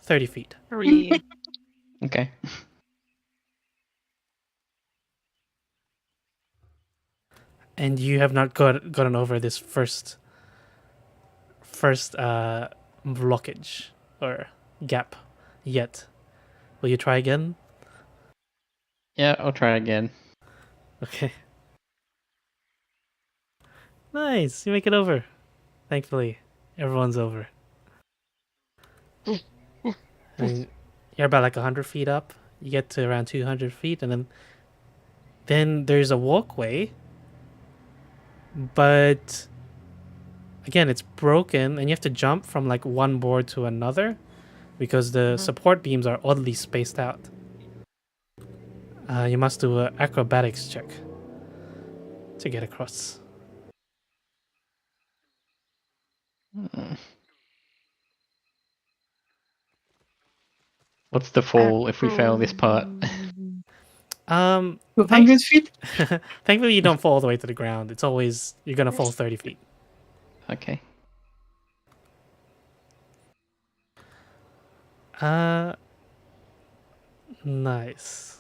30 feet. Hurry. Okay. and you have not gotten over this first blockage or gap yet. Will you try again? Yeah, I'll try again. Okay. Nice, you make it over. Thankfully, everyone's over. And you're about like 100 feet up. You get to around 200 feet, and then there's a walkway, but again, it's broken, and you have to jump from like one board to another because the support beams are oddly spaced out. You must do an acrobatics check to get across. What's the fall if we fail this part? Um, 200 feet? thankfully, you don't fall all the way to the ground. It's always you're gonna fall 30 feet. Okay. Nice.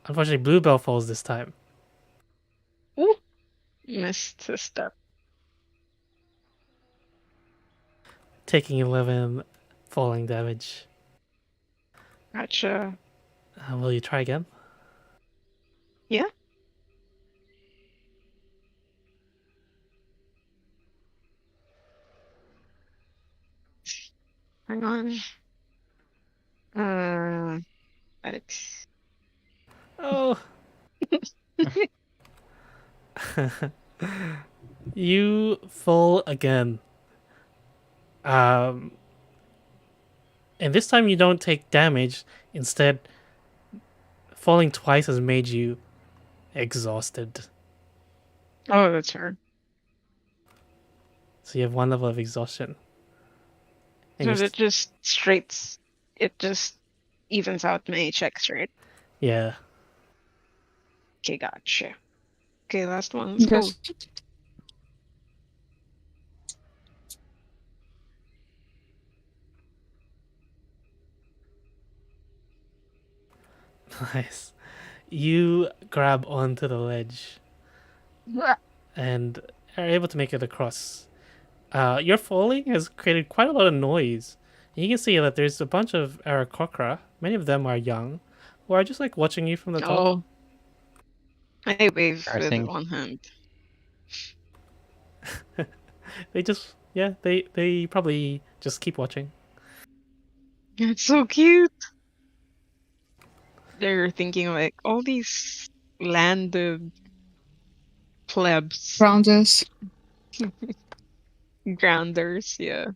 Unfortunately, Bluebell falls this time. Ooh, missed a step. Taking 11 falling damage. Gotcha. Will you try again? Yeah. Hang on. Alex. Oh. You fall again. And this time you don't take damage. Instead, falling twice has made you exhausted. Oh, that's her. So you have one level of exhaustion. And So you're it just evens out my checks, right? yeah. Okay, gotcha. Okay, last one. Let's go. Yes. Nice. You grab onto the ledge and are able to make it across. Your falling has created quite a lot of noise. You can see that there's a bunch of Aarakocra, many of them are young, who are just like watching you from the top. Oh. I wave with Embarrassing. one hand. They just, yeah, they probably just keep watching. It's so cute. They're thinking like all these landed plebs, Around us. grounders, yeah.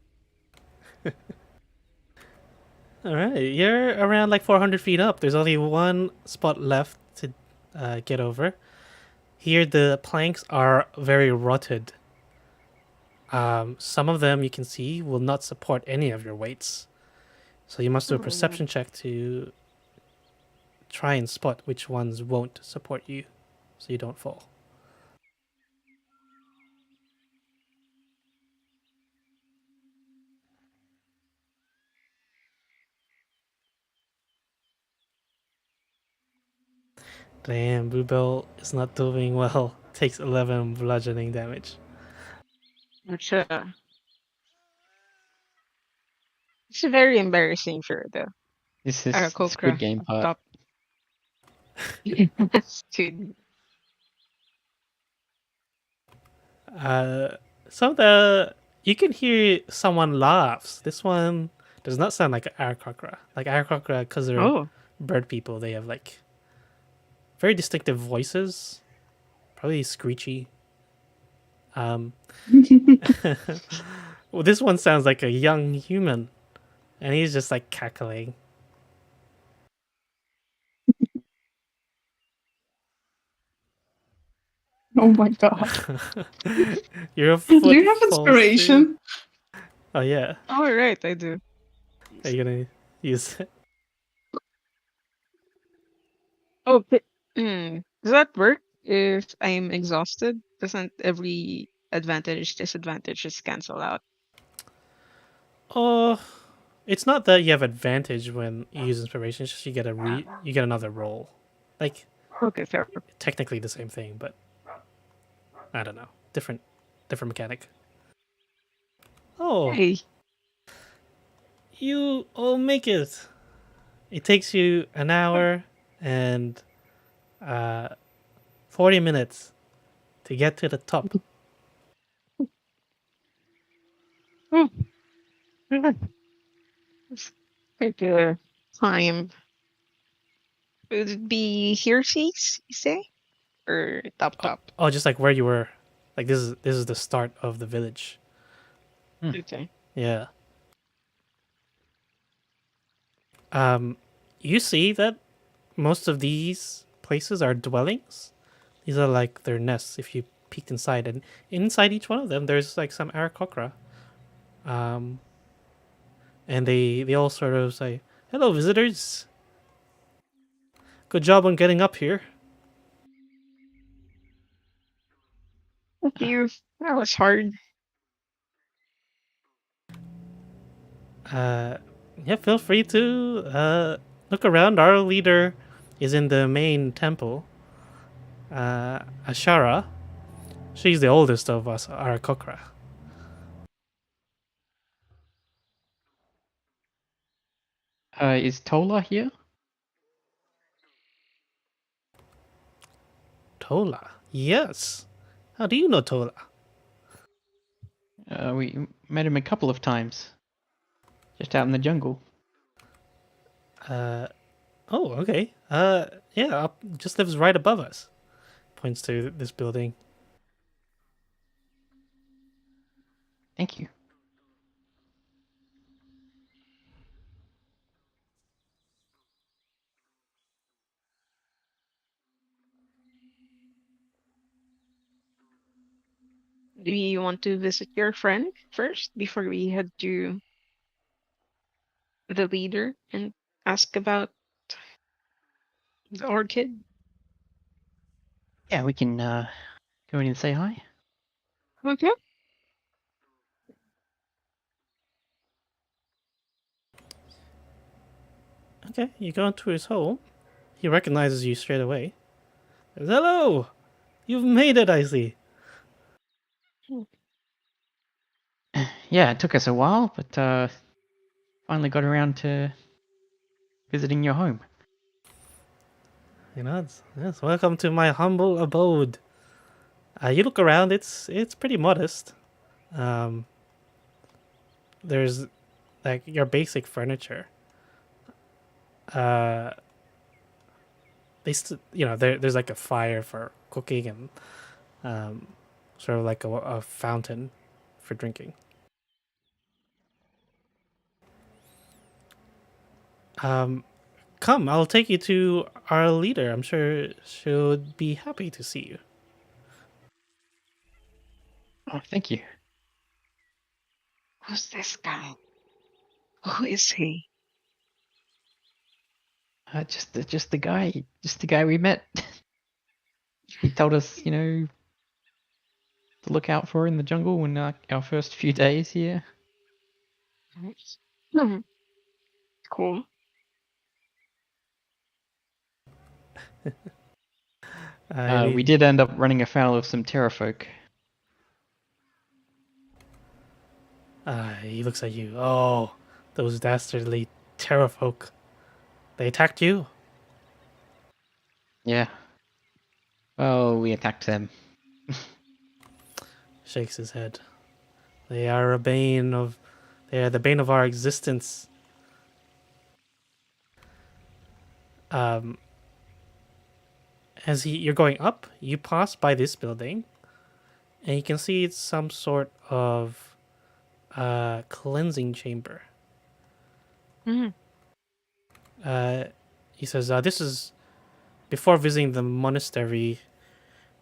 All right, you're around like 400 feet up. There's only one spot left to get over. Here, the planks are very rotted. Some of them you can see will not support any of your weights. So you must do a perception check to try and spot which ones won't support you so you don't fall. Damn, Bluebell is not doing well. Takes 11 bludgeoning damage. Gotcha. It's very embarrassing for the This is Aarakocra Squid Game up part. top. Dude. Some of the you can hear someone laughs. This one does not sound like Aarakocra. Like Aarakocra, because they're Oh. bird people, they have like very distinctive voices, probably screechy. Well, this one sounds like a young human, and he's just like cackling. Oh my god. You're a Do foot you have falls inspiration? through. Oh yeah, Oh, right, I do. are you gonna use it? Oh, does that work if I'm exhausted? Doesn't every advantage, disadvantage just cancel out? Oh, it's not that you have advantage when you use inspiration. It's just you get another roll. Like Okay, fair. technically the same thing, but I don't know, different mechanic. Oh, Hey, you all make it. It takes you an hour and 40 minutes to get to the top. particular time. Would it be here, seas, you say? Or top? Oh, just like where you were. Like this is the start of the village. Okay. Yeah. You see that most of these places are dwellings. These are like their nests if you peeked inside, and inside each one of them there's like some Aarakocra. And they all sort of say, "Hello, visitors. Good job on getting up here." Thank you. That was hard. Yeah, feel free to look around. Our leader is in the main temple. Ashara. She's the oldest of us, Aarakocra. Is Tola here? Tola. Yes. How do you know Tola? We met him a couple of times. Just out in the jungle. Oh, okay. Yeah, just lives right above us. Points to this building. Thank you. Do you want to visit your friend first before we head to the leader and ask about the orchid? Yeah, we can go in and say hi. Okay. Okay, you go into his home. He recognizes you straight away. Says, "Hello! You've made it, I see." Yeah, it took us a while, but finally got around to visiting your home. You know, yes, welcome to my humble abode. You look around, it's pretty modest. Um, there's like your basic furniture. Uh, there's like a fire for cooking and sort of like a fountain for drinking. Come, I'll take you to our leader. I'm sure she'll be happy to see you. Oh, thank you. Who's this guy? Who is he? Just the guy we met. He told us, to look out for in the jungle in our first few days here. Hmm. Cool. We did end up running afoul of some terrafolk. He looks at you. Oh, those dastardly terrafolk. They attacked you? Yeah. Well, we attacked them. Shakes his head. They are the bane of our existence. You're going up, you pass by this building, and you can see it's some sort of cleansing chamber. Mhm. He says, "This is before visiting the monastery.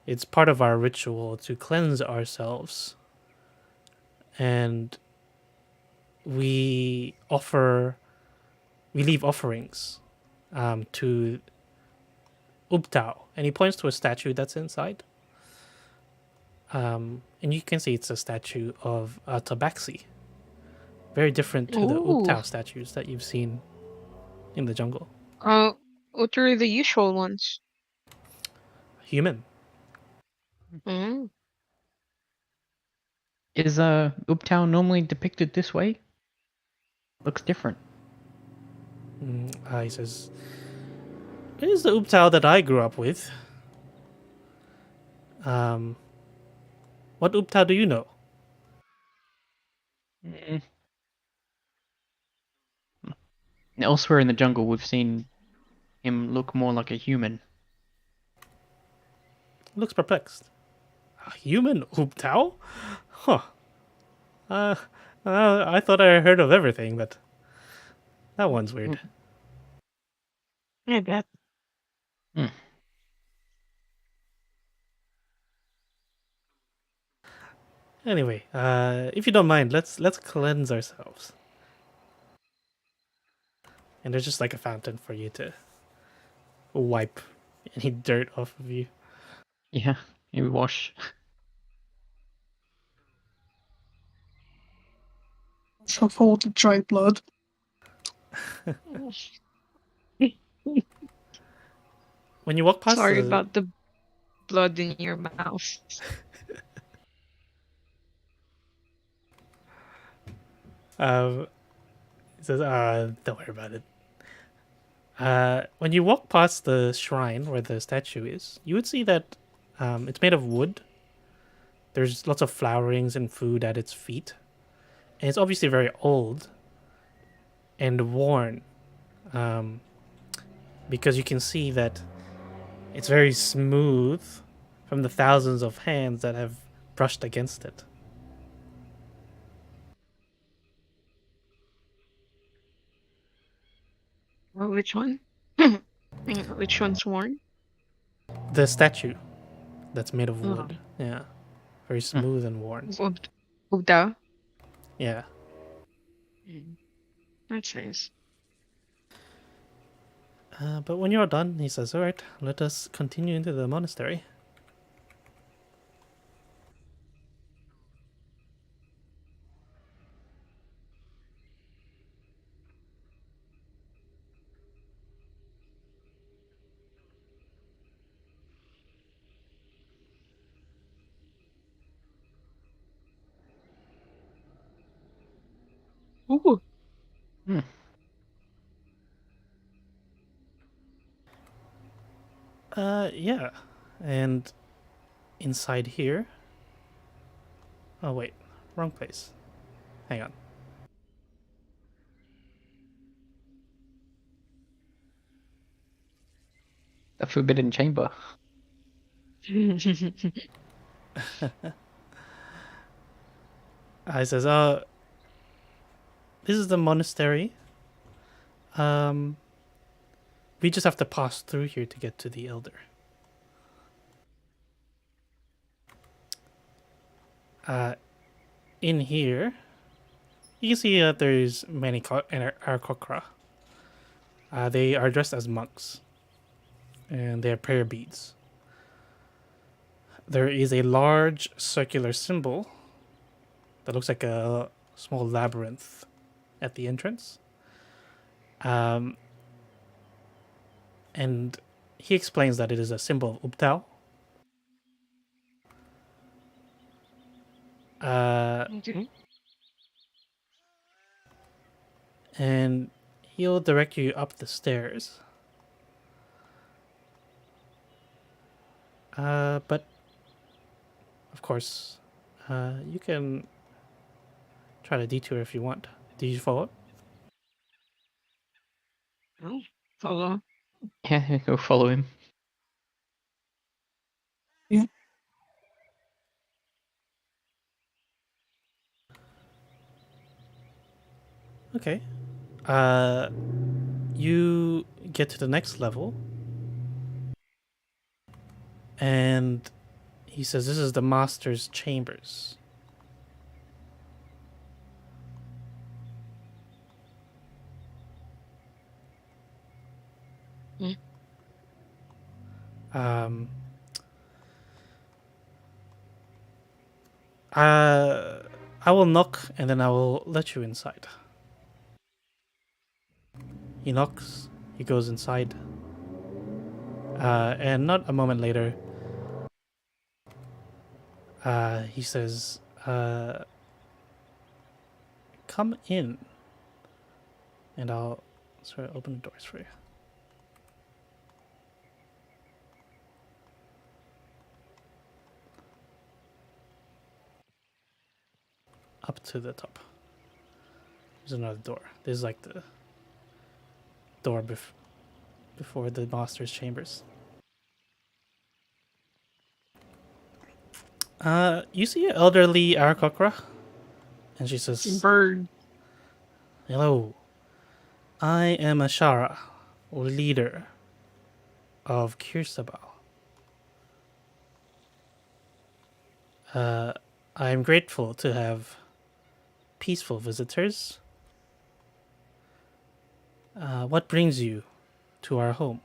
It's part of our ritual to cleanse ourselves, and we leave offerings to Ubtao," and he points to a statue that's inside. And you can see it's a statue of a tabaxi, very different to the Ooh. Ubtao statues that you've seen in the jungle. What are the usual ones? Human. Mm. Is Uptown normally depicted this way? Looks different. He says, "It is the Uptao that I grew up with. What Uptao do you know?" Mm. Elsewhere in the jungle, we've seen him look more like a human. Looks perplexed. A human Uptao? Huh. I thought I heard of everything, but that one's weird. I bet. Hmm. Anyway, if you don't mind, let's cleanse ourselves. And there's just like a fountain for you to wipe any dirt off of you. Yeah, maybe wash. Of all the dry blood. When you walk past Sorry about the blood in your mouth. He says, don't worry about it. When you walk past the shrine where the statue is, you would see that it's made of wood. There's lots of flowerings and food at its feet. And it's obviously very old and worn. Because you can see that it's very smooth from the thousands of hands that have brushed against it. Well, which one? Which one's worn? The statue that's made of Oh. wood. Yeah. Very smooth and worn. Buddha. Yeah. That's nice. But when you're done, he says, alright, let us continue into the monastery. Ooh. Hmm. Yeah. And inside here. Oh, wait. Wrong place. Hang on. The Forbidden Chamber. He says, this is the monastery. We just have to pass through here to get to the elder. In here, you can see that there's many Arkokra. They are dressed as monks, and they have prayer beads. There is a large circular symbol that looks like a small labyrinth at the entrance. And he explains that it is a symbol of Uptao. Okay. And he'll direct you up the stairs. But of course, you can try to detour if you want. Do you follow? Oh, follow. Yeah, go follow him. Okay. You get to the next level, and he says this is the master's chambers. Um, I will knock and then I will let you inside. He knocks, he goes inside, and not a moment later, he says, come in, and I'll sort of open the doors for you. Up to the top. There's another door. This is like the door before the master's chambers. You see an elderly Arakokra, and she says, Bird. "Hello, I am Ashara, leader of Kirsabal. I am grateful to have peaceful visitors. What brings you to our home?"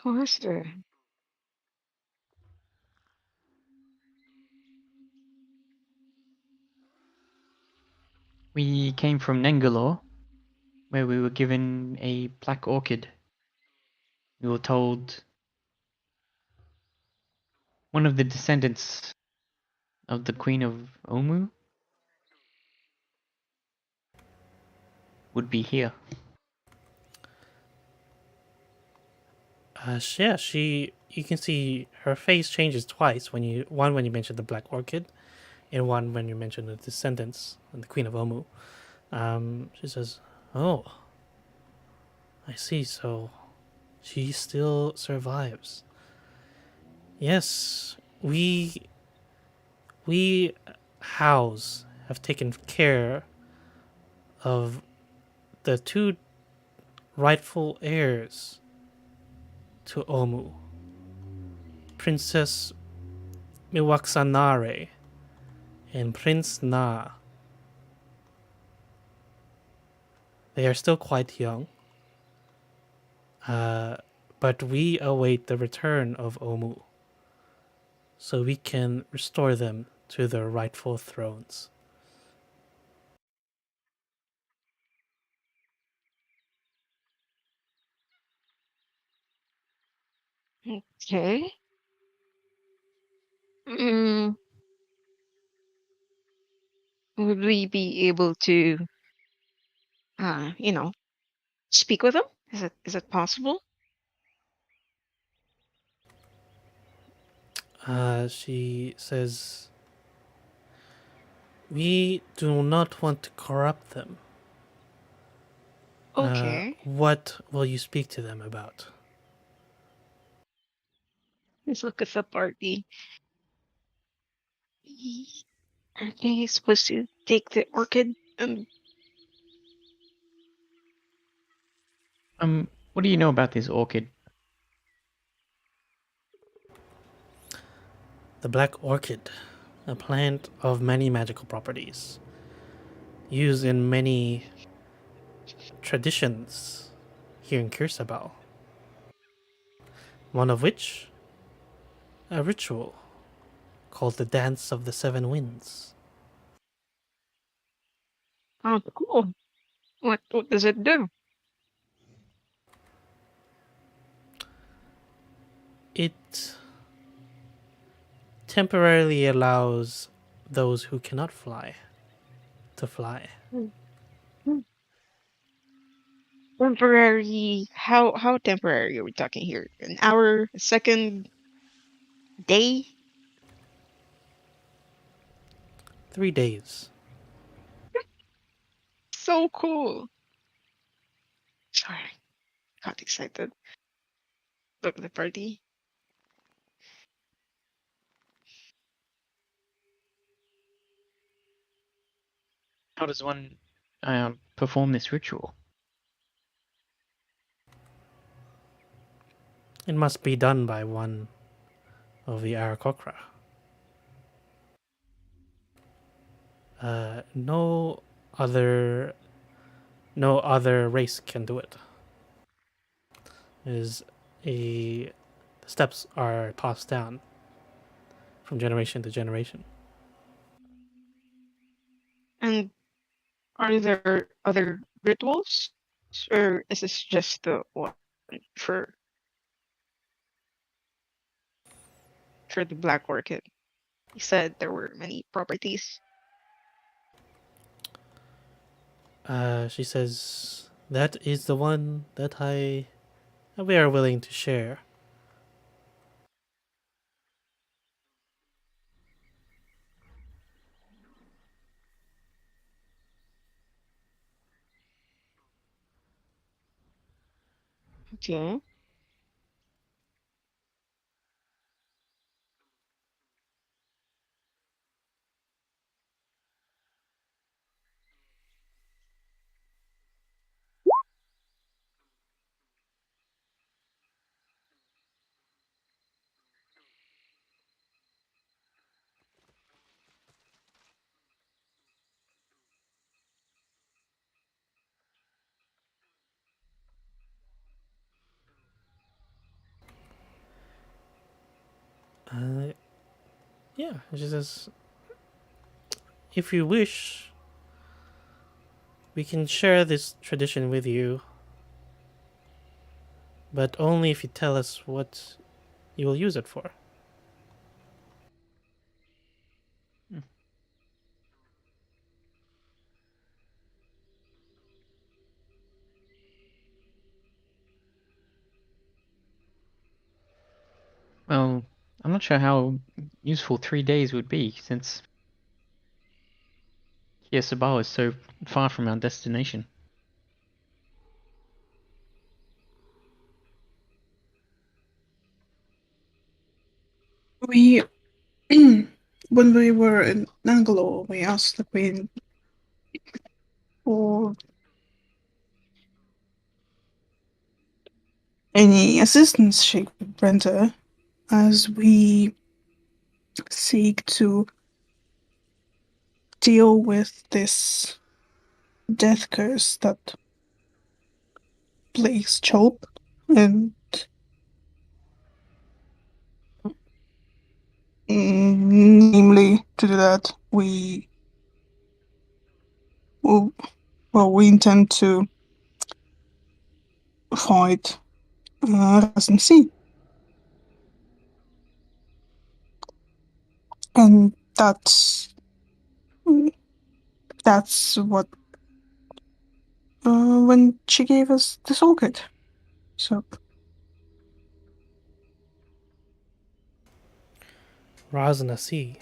Master. We came from Nengalore, where we were given a black orchid. We were told one of the descendants of the Queen of Omu would be here. Yeah, you can see her face changes twice when you mention the black orchid, and one when you mention the descendants and the Queen of Omu. She says, "Oh, I see. So she still survives. Yes, we house have taken care of the two rightful heirs to Omu, Princess Miwaksanare and Prince Na. They are still quite young, but we await the return of Omu so we can restore them to their rightful thrones." Okay. Mm, would we be able to, you know, speak with them? Is it possible? She says, "We do not want to corrupt them. Okay. What will you speak to them about?" Let's look at the party. Okay, supposed to take the orchid and What do you know about this orchid? The black orchid, a plant of many magical properties, used in many traditions here in Kirsabal. One of which, a ritual called the Dance of the Seven Winds. oh, cool. What does it do? It temporarily allows those who cannot fly to fly. Hmm. Hmm. Temporary. How temporary are we talking here? An hour, a second, day? 3 days. So cool. Sorry, got excited. Look at the party. How does one perform this ritual? It must be done by one of the Arakokra. No other race can do it. Is a The steps are passed down from generation to generation. And are there other rituals? Or is this just the one for for the Black Orchid. He said there were many properties. She says that is the one that we are willing to share. Okay. Uh, yeah, she says if you wish, we can share this tradition with you, but only if you tell us what you will use it for. Hmm. Well, I'm not sure how useful 3 days would be, since Sabal is so far from our destination. We, when we were in Bangalore, we asked the Queen for any assistance she could render as we seek to deal with this death curse that plagues Chalk, and namely to do that well, we intend to fight Rasm C, and that's what when she gave us the soul kit. So Razna C.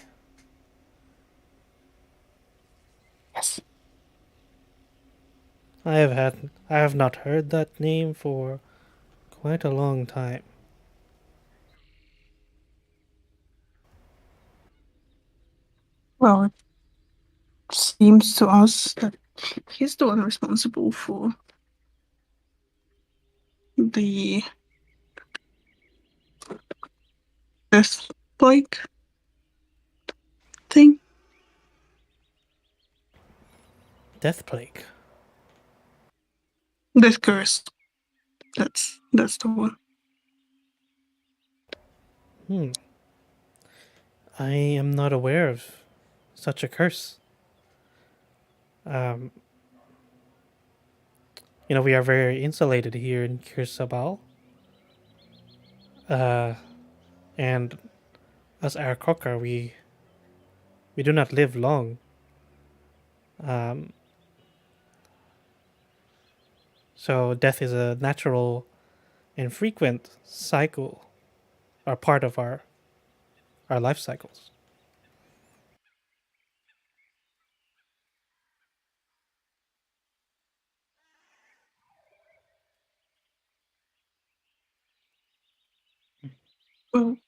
yes, I have not heard that name for quite a long time. well, it seems to us that he's the one responsible for the death plague thing. Death Plague. Death curse. That's the one. Hmm. I am not aware of such a curse. Um, we are very insulated here in Kirsabal. Uh, and as Aarakocra, we do not live long. Um, so death is a natural and frequent cycle, or part of our life cycles. Well,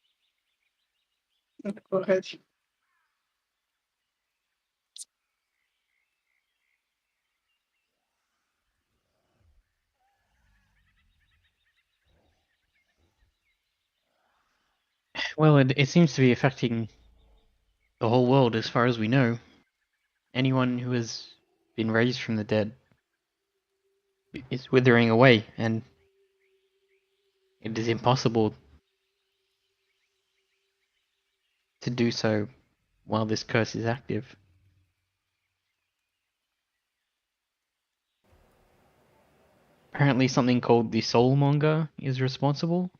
go ahead. Well, it seems to be affecting the whole world as far as we know. Anyone who has been raised from the dead is withering away, and it is impossible to do so while this curse is active. Apparently, something called the Soulmonger is responsible.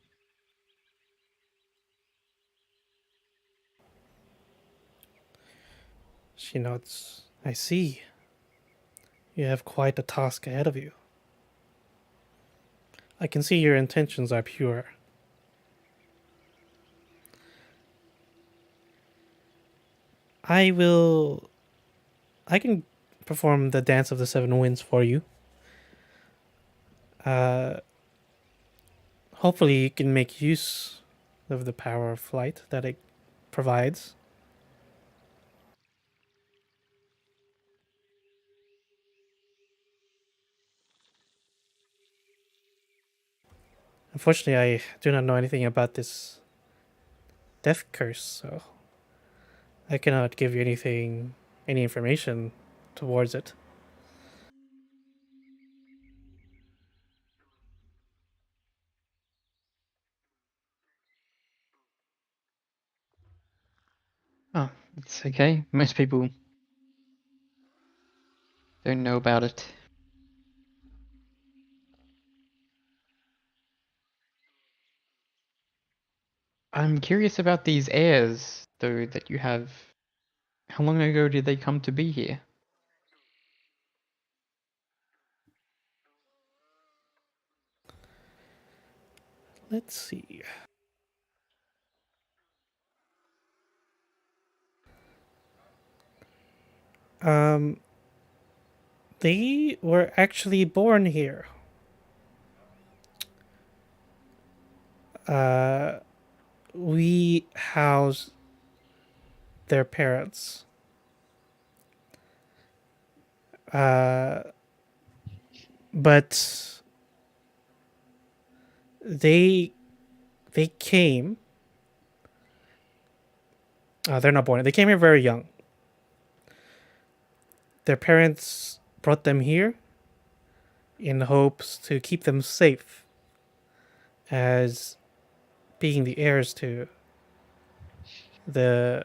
She nods. I see. You have quite a task ahead of you. I can see your intentions are pure. I will. I can perform the Dance of the Seven Winds for you. Uh, Hopefully, you can make use of the power of flight that it provides. Unfortunately, I do not know anything about this death curse, so I cannot give you any information towards it. Oh, it's okay. Most people don't know about it. I'm curious about these heirs, though, that you have. How long ago did they come to be here? Let's see. Um, they were actually born here. Uh, we house their parents. Uh, but they they came. They're not born. They came here very young. Their parents brought them here in hopes to keep them safe as being the heirs to the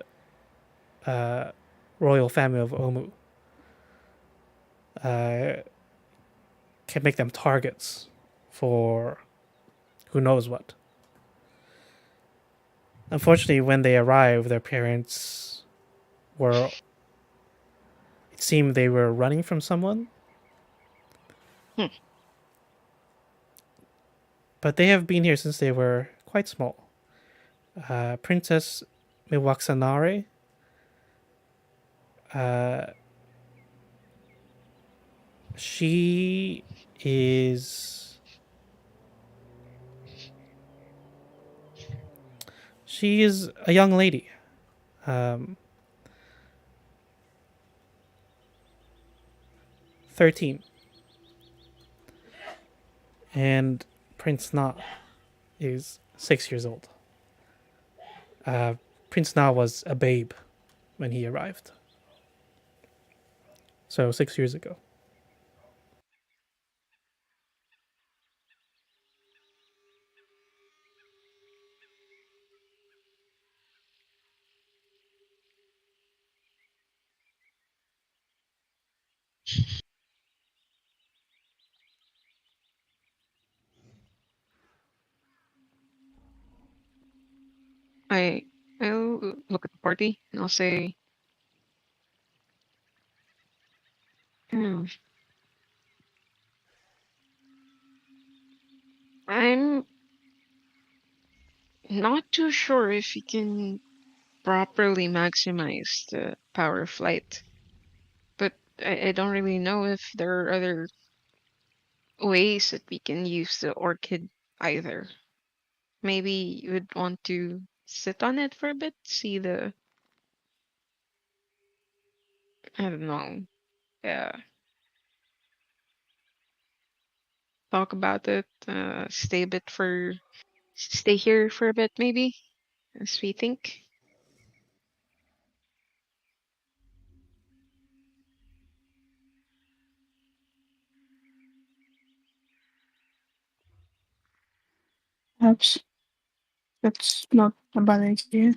uh, royal family of Omu. Uh, can make them targets for who knows what. Unfortunately, when they arrived, their parents were. It seemed they were running from someone. Hmm. But they have been here since they were quite small. Princess Miwaksanare. Uh, she is. She is a young lady. Um, 13. And Prince Na is 6 years old. Prince Na was a babe when he arrived. So 6 years ago. I I'll look at the party and I'll say, hmm, I'm not too sure if you can properly maximize the power of flight, but I don't really know if there are other ways that we can use the orchid either. Maybe you would want to sit on it for a bit, see the, I don't know, talk about it, stay here for a bit maybe, as we think. Perhaps that's not a bad idea.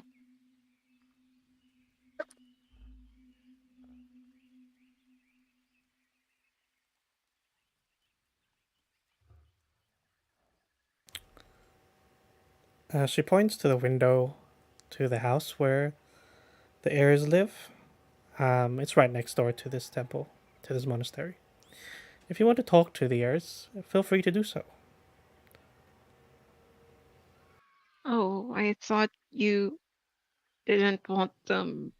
She points to the window to the house where the heirs live. It's right next door to this temple, to this monastery. If you want to talk to the heirs, feel free to do so. Oh, I thought you didn't want them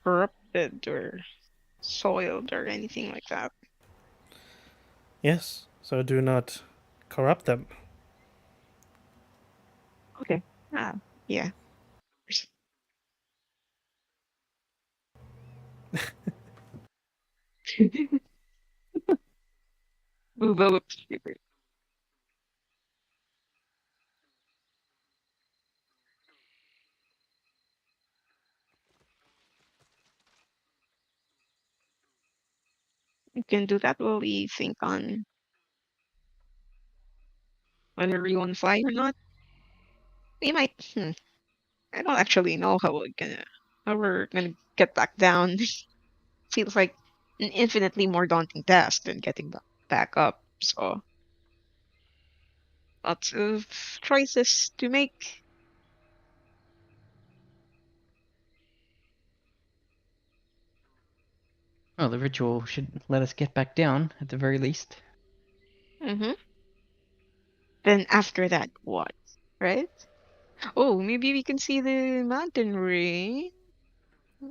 corrupted or soiled or anything like that. Yes, so do not corrupt them. Okay. Ah, yeah. Booba looks stupid. You can do that while we think on whether we want to fly or not. We might. I don't actually know how we're gonna get back down. Feels like an infinitely more daunting task than getting back up. So lots of choices to make. Well, the ritual should let us get back down, at the very least. hmm Then after that, what? Right? Oh, maybe we can see the mountain range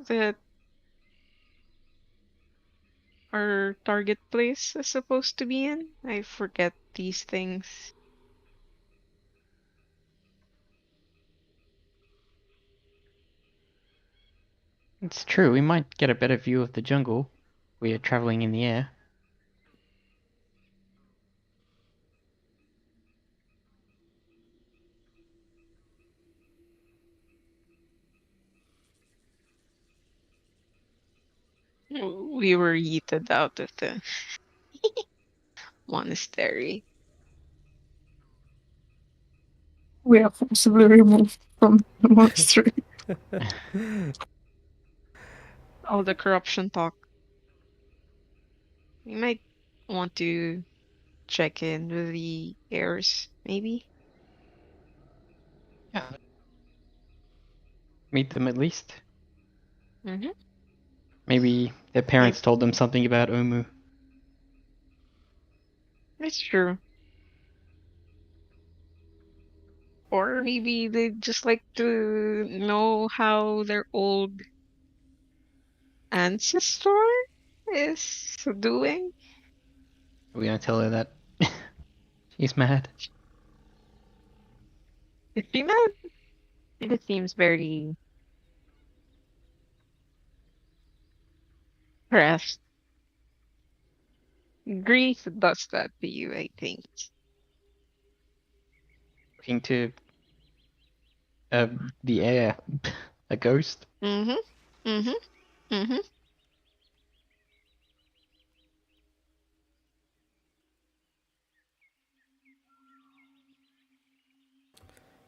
that our target place is supposed to be in. I forget these things. It's true, we might get a better view of the jungle. We are traveling in the air. We were yeeted out of the monastery. We are forcibly removed from the monastery. All the corruption talk. We might want to check in with the heirs, maybe. Yeah. Meet them at least. Mm-hmm. Maybe their Maybe parents told them something about Omu. it's true. Or maybe they just like to know how their old ancestor is doing. Are we gonna tell her that? She's mad. Is she mad? It seems very pressed. Grief does that to you, I think. Looking to uh, the air. A ghost? Mm-hmm. Mm-hmm. Mm-hmm.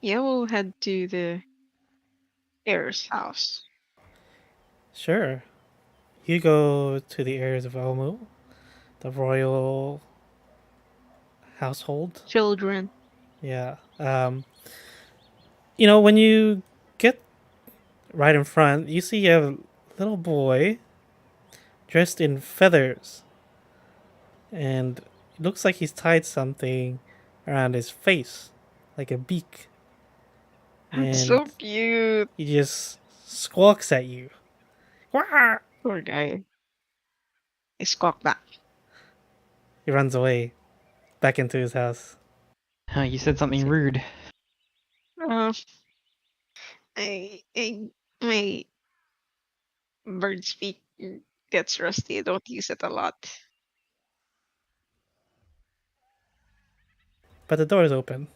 Yeah, we'll head to the heir's house. Sure. You go to the heirs of Elmu, the royal household. Children. Yeah. When you get right in front, you see a little boy dressed in feathers, and it looks like he's tied something around his face, like a beak, That's and so cute. he just squawks at you. Wah! Poor guy. I squawk back. He runs away back into his house. You said something rude. Uh, I, my bird speak gets rusty. I don't use it a lot. But the door is open.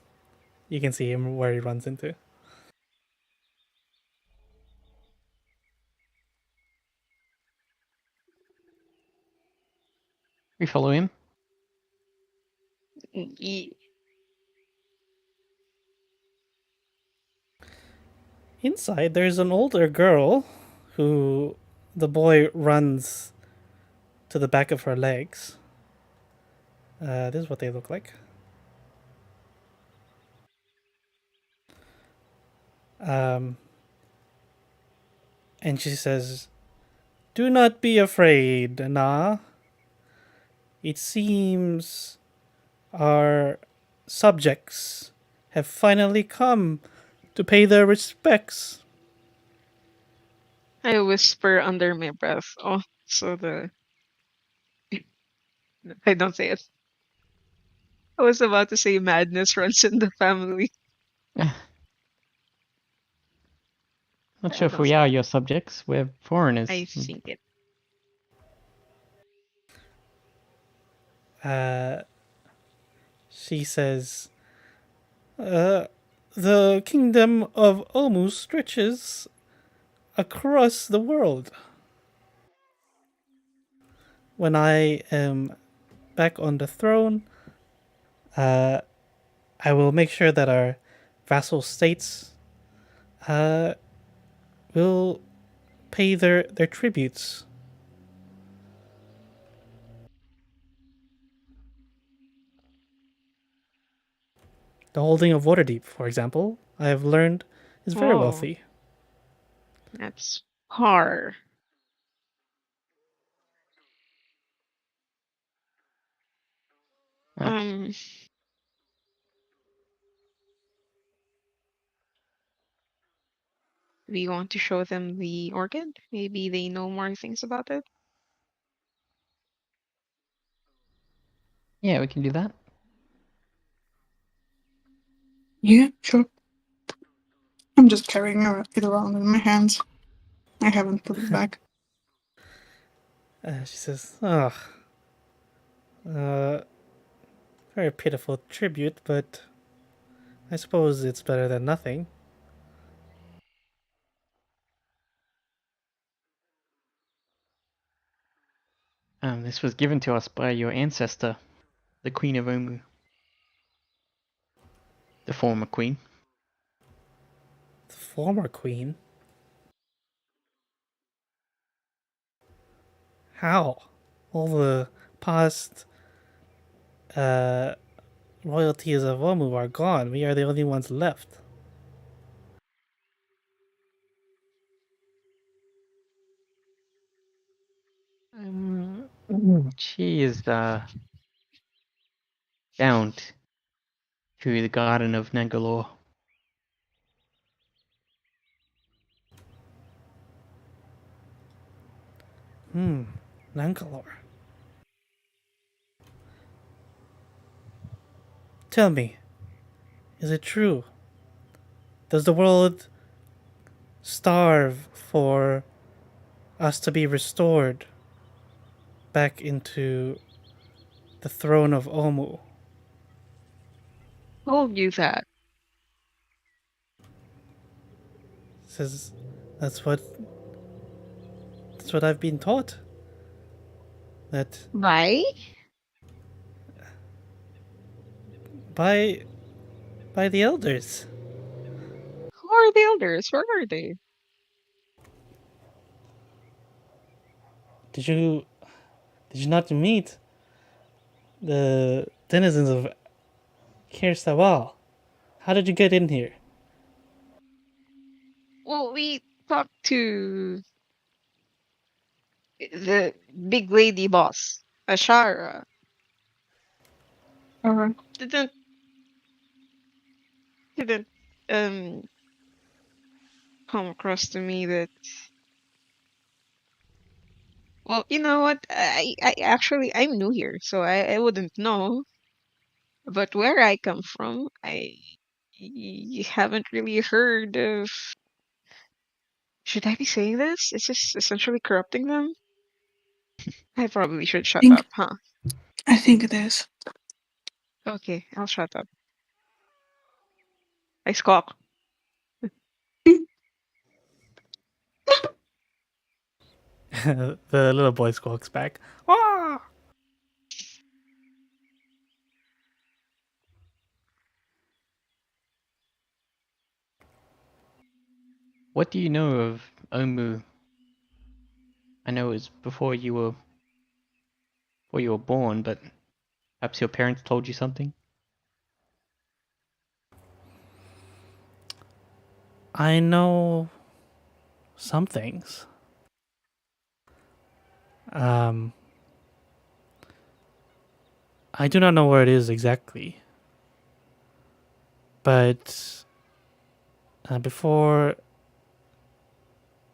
You can see him where he runs into. We follow him. Ye- Inside, there's an older girl who the boy runs to the back of her legs. This is what they look like. Um, And she says, "Do not be afraid, Na. It seems our subjects have finally come to pay their respects." I whisper under my breath. Oh, so I don't say it. I was about to say madness runs in the family. Not I sure if don't we say are it. your subjects. We're foreigners. I think it. Uh, she says, uh, "The kingdom of Omu stretches across the world. When I am back on the throne, uh, I will make sure that our vassal states uh, will pay their tributes." The holding of Waterdeep, for example, I have learned is very Oh, wealthy. that's par. Uh, Um, we want to show them the orchid. Maybe they know more things about it. yeah, we can do that. Yeah, sure. I'm just carrying it around in my hands. I haven't put it back. She says, "Oh, uh, very pitiful tribute, but I suppose it's better than nothing." This was given to us by your ancestor, the Queen of Omu, the former queen. The former queen? How? All the past uh, royalties of Omu are gone. We are the only ones left. She is bound to the Garden of Nangalore. Nankalor. Tell me, is it true? Does the world starve for us to be restored back into the throne of Omu? Told you that. Says that's what I've been taught. That Why? by the elders. Who are the elders? Where are they? Did you not meet the denizens of Kirsawal? How did you get in here? Well, we talked to the big lady boss, Ashara. Alright. Didn't didn't um come across to me that. Well, you know what? I actually I'm new here, so I wouldn't know. But where I come from, haven't really heard of. Should I be saying this? It's just essentially corrupting them. I probably should shut think up, huh? I think it is. Okay, I'll shut up. I squawk. The little boy squawks back. Ah! What do you know of Omu? I know it was before you were born, but perhaps your parents told you something? I know some things. Um, I do not know where it is exactly, but before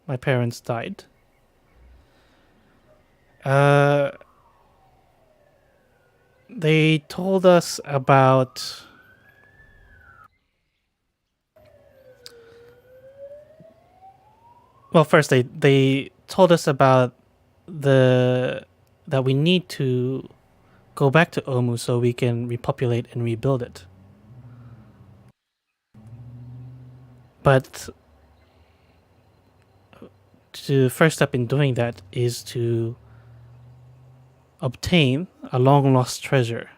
my parents died, uh, they told us about. Well, first they told us about the that we need to go back to Omu so we can repopulate and rebuild it. But the first step in doing that is to obtain a long lost treasure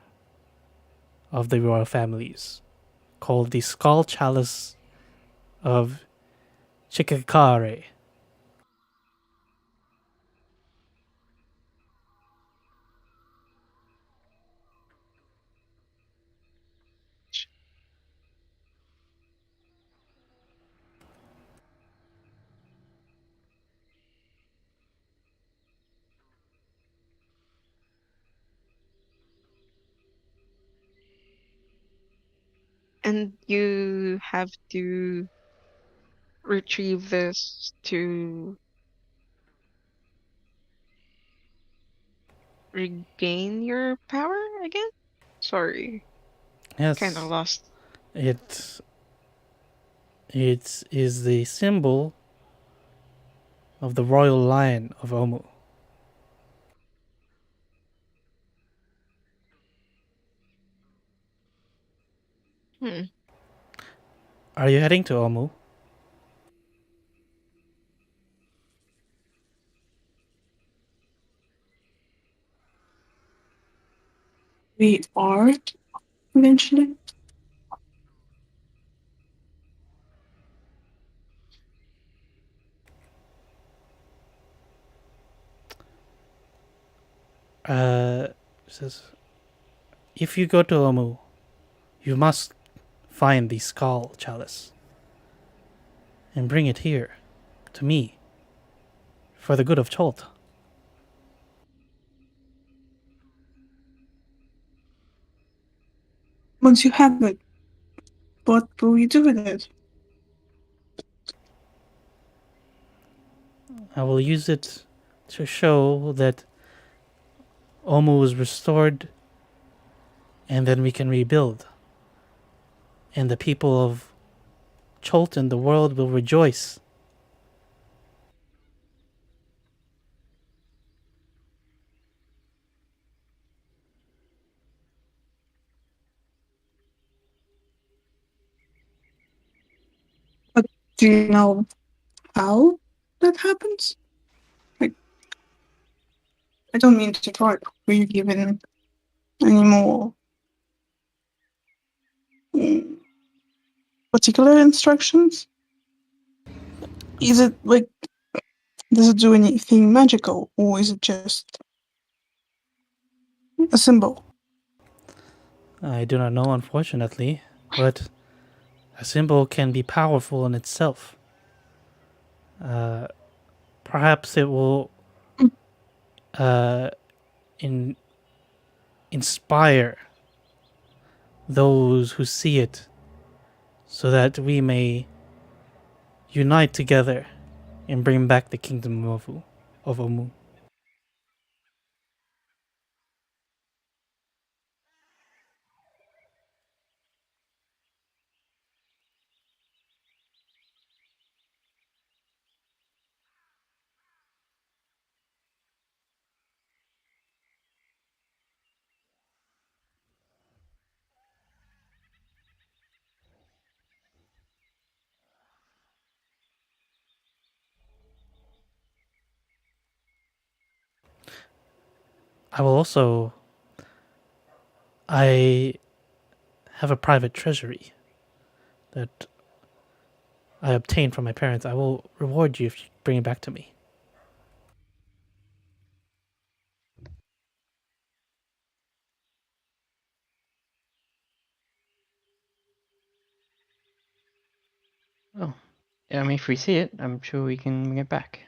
of the royal families called the Skull Chalice of Chikakare. And you have to retrieve this to regain your power again? Sorry, kind of Yes, lost. it it is the symbol of the royal lion of Omu. Hmm. Are you heading to Omu? We are eventually. Uh, says if you go to Omu, you must find the Skull Chalice and bring it here to me for the good of Cholt. Once you have it, what will you do with it? I will use it to show that Omu is restored and then we can rebuild. And the people of Cholt and the world will rejoice. But do you know how that happens? Like, I don't mean to pry. Were you given any more mm, particular instructions? Is it like, does it do anything magical, or is it just a symbol? I do not know, unfortunately, but a symbol can be powerful in itself. Uh, Perhaps it will uh, in, inspire those who see it so that we may unite together and bring back the kingdom of Omu. I will also. I have a private treasury that I obtained from my parents. I will reward you if you bring it back to me. Oh, if we see it, I'm sure we can get back.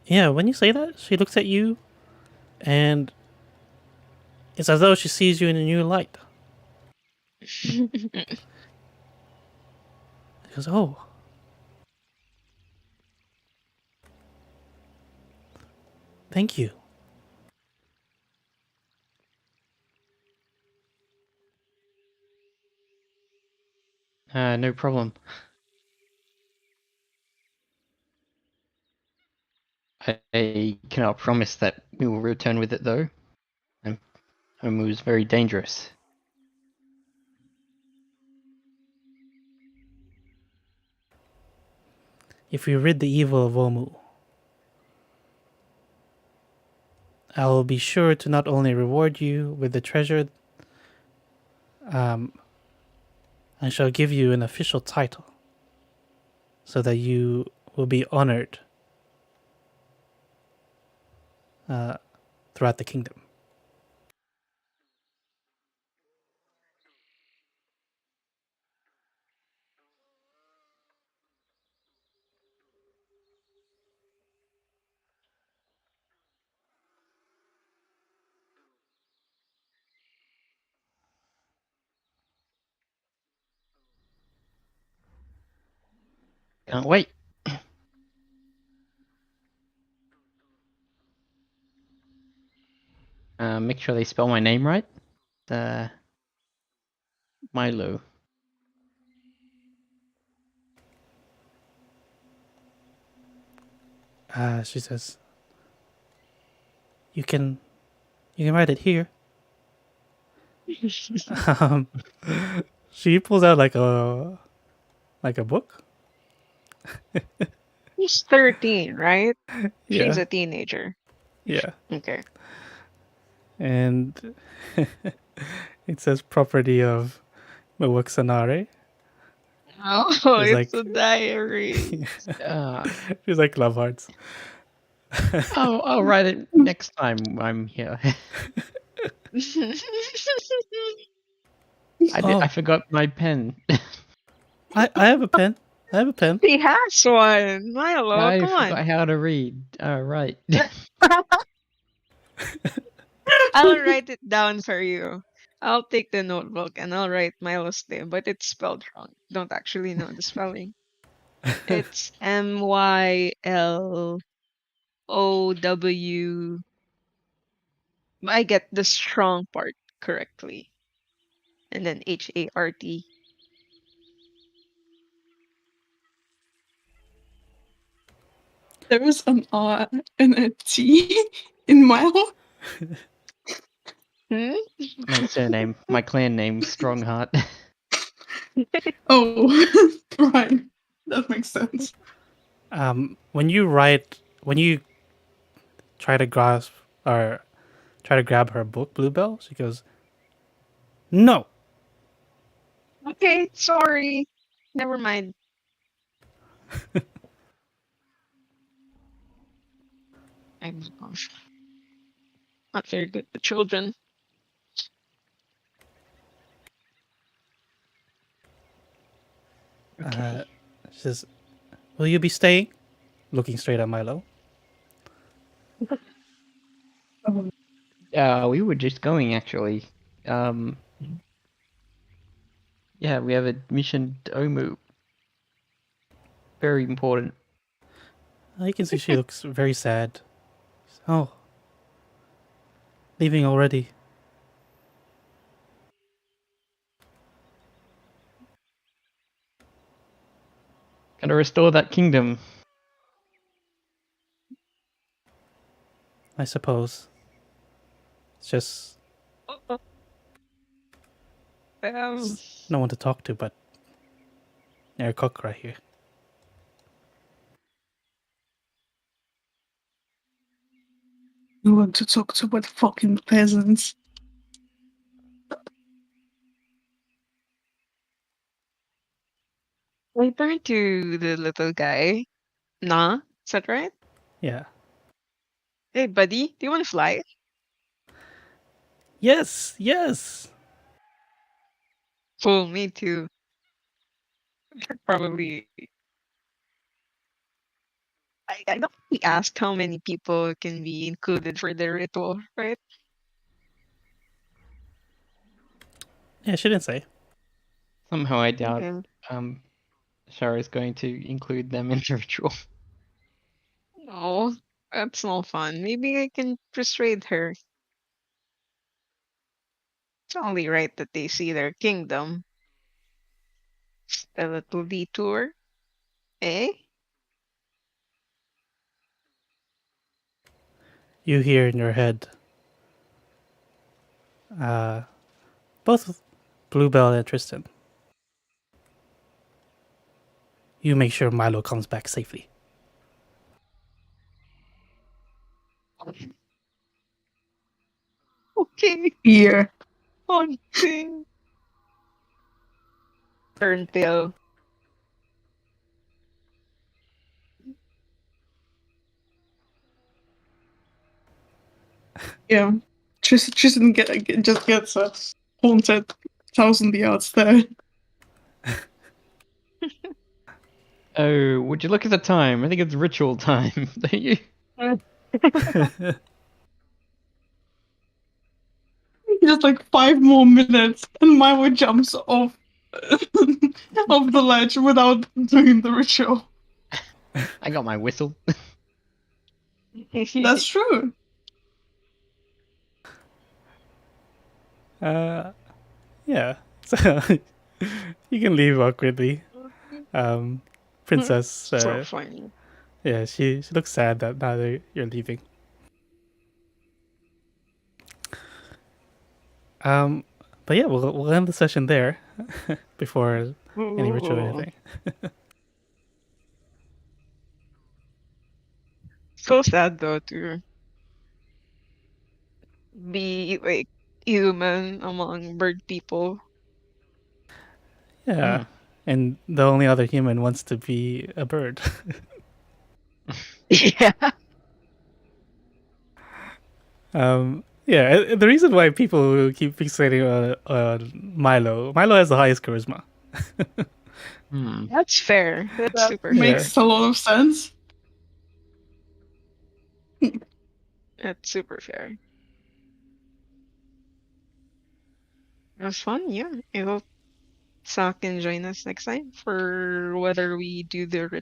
Yeah, when you say that, she looks at you, and it's as though she sees you in a new light. She goes, "Oh, thank you." No problem. I cannot promise that we will return with it, though. Home was very dangerous. If we rid the evil of Omu, I will be sure to not only reward you with the treasure, I shall give you an official title, so that you will be honored throughout the kingdom. Can't wait. Make sure they spell my name right. Milo. She says, "You can write it here." Um, she pulls out like a book. He's 13, right? She's Yeah, a teenager. yeah, Okay. and it says property of Mawaksanare. Oh, It's it's like a diary. Uh, she's like love hearts. I'll write it next time I'm here. I Oh, forgot my pen. I have a pen. I have a pen. He has one. Milo, I come forgot on. how to read. Right. I'll write it down for you. I'll take the notebook and I'll write Milo's name, but it's spelled wrong. Don't actually know the spelling. It's Mylow. I get the strong part correctly. And then Hart. There is an R and a T in Milo. Hmm? My surname, my clan name, Strongheart. Oh, right. That makes sense. When you try to grasp or try to grab her book, Bluebell, she goes, "No." Okay, sorry. Never mind. I'm not very good with children. Okay. She says, "Will you be staying?" Looking straight at Milo. We were just going actually. Um, yeah, we have a mission to Omu. Very important. You can see she looks very sad. Oh, leaving already. Gotta restore that kingdom. I suppose. It's just Um, no one to talk to but our cook right here. You want to talk to what fucking peasants? I turned to the little guy. Nah, is that right? Yeah. Hey, buddy, do you want to fly? Yes, yes. Cool, me too. Probably. I don't think we asked how many people can be included for the ritual, right? Yeah, she didn't say. Somehow I doubt Okay. um Shara is going to include them in the ritual. No, that's no fun. Maybe I can persuade her. It's only right that they see their kingdom. A little detour, eh? You hear in your head, both Bluebell and Tristan. You make sure Milo comes back safely. Okay, Here. haunting. Turntail. Yeah. Tristan just gets haunted 1,000 yards there. Oh, would you look at the time? I think it's ritual time, don't you? Just like 5 more minutes, and Milo jumps off off the ledge without doing the ritual. I got my whistle. That's true. Yeah. So you can leave awkwardly. Princess, So funny. yeah, she looks sad that now you're leaving. Um, but yeah, we'll end the session there before any ritual or Ooh. anything. So sad though to be like human among bird people. Yeah, Hmm. and the only other human wants to be a bird. Yeah. Yeah, the reason why people keep fixating on Milo has the highest charisma. Hmm. That's fair. That's That super Yeah, fair. makes a lot of sense. That's super fair. It was fun, yeah. I hope Sa can join us next time for whether we do the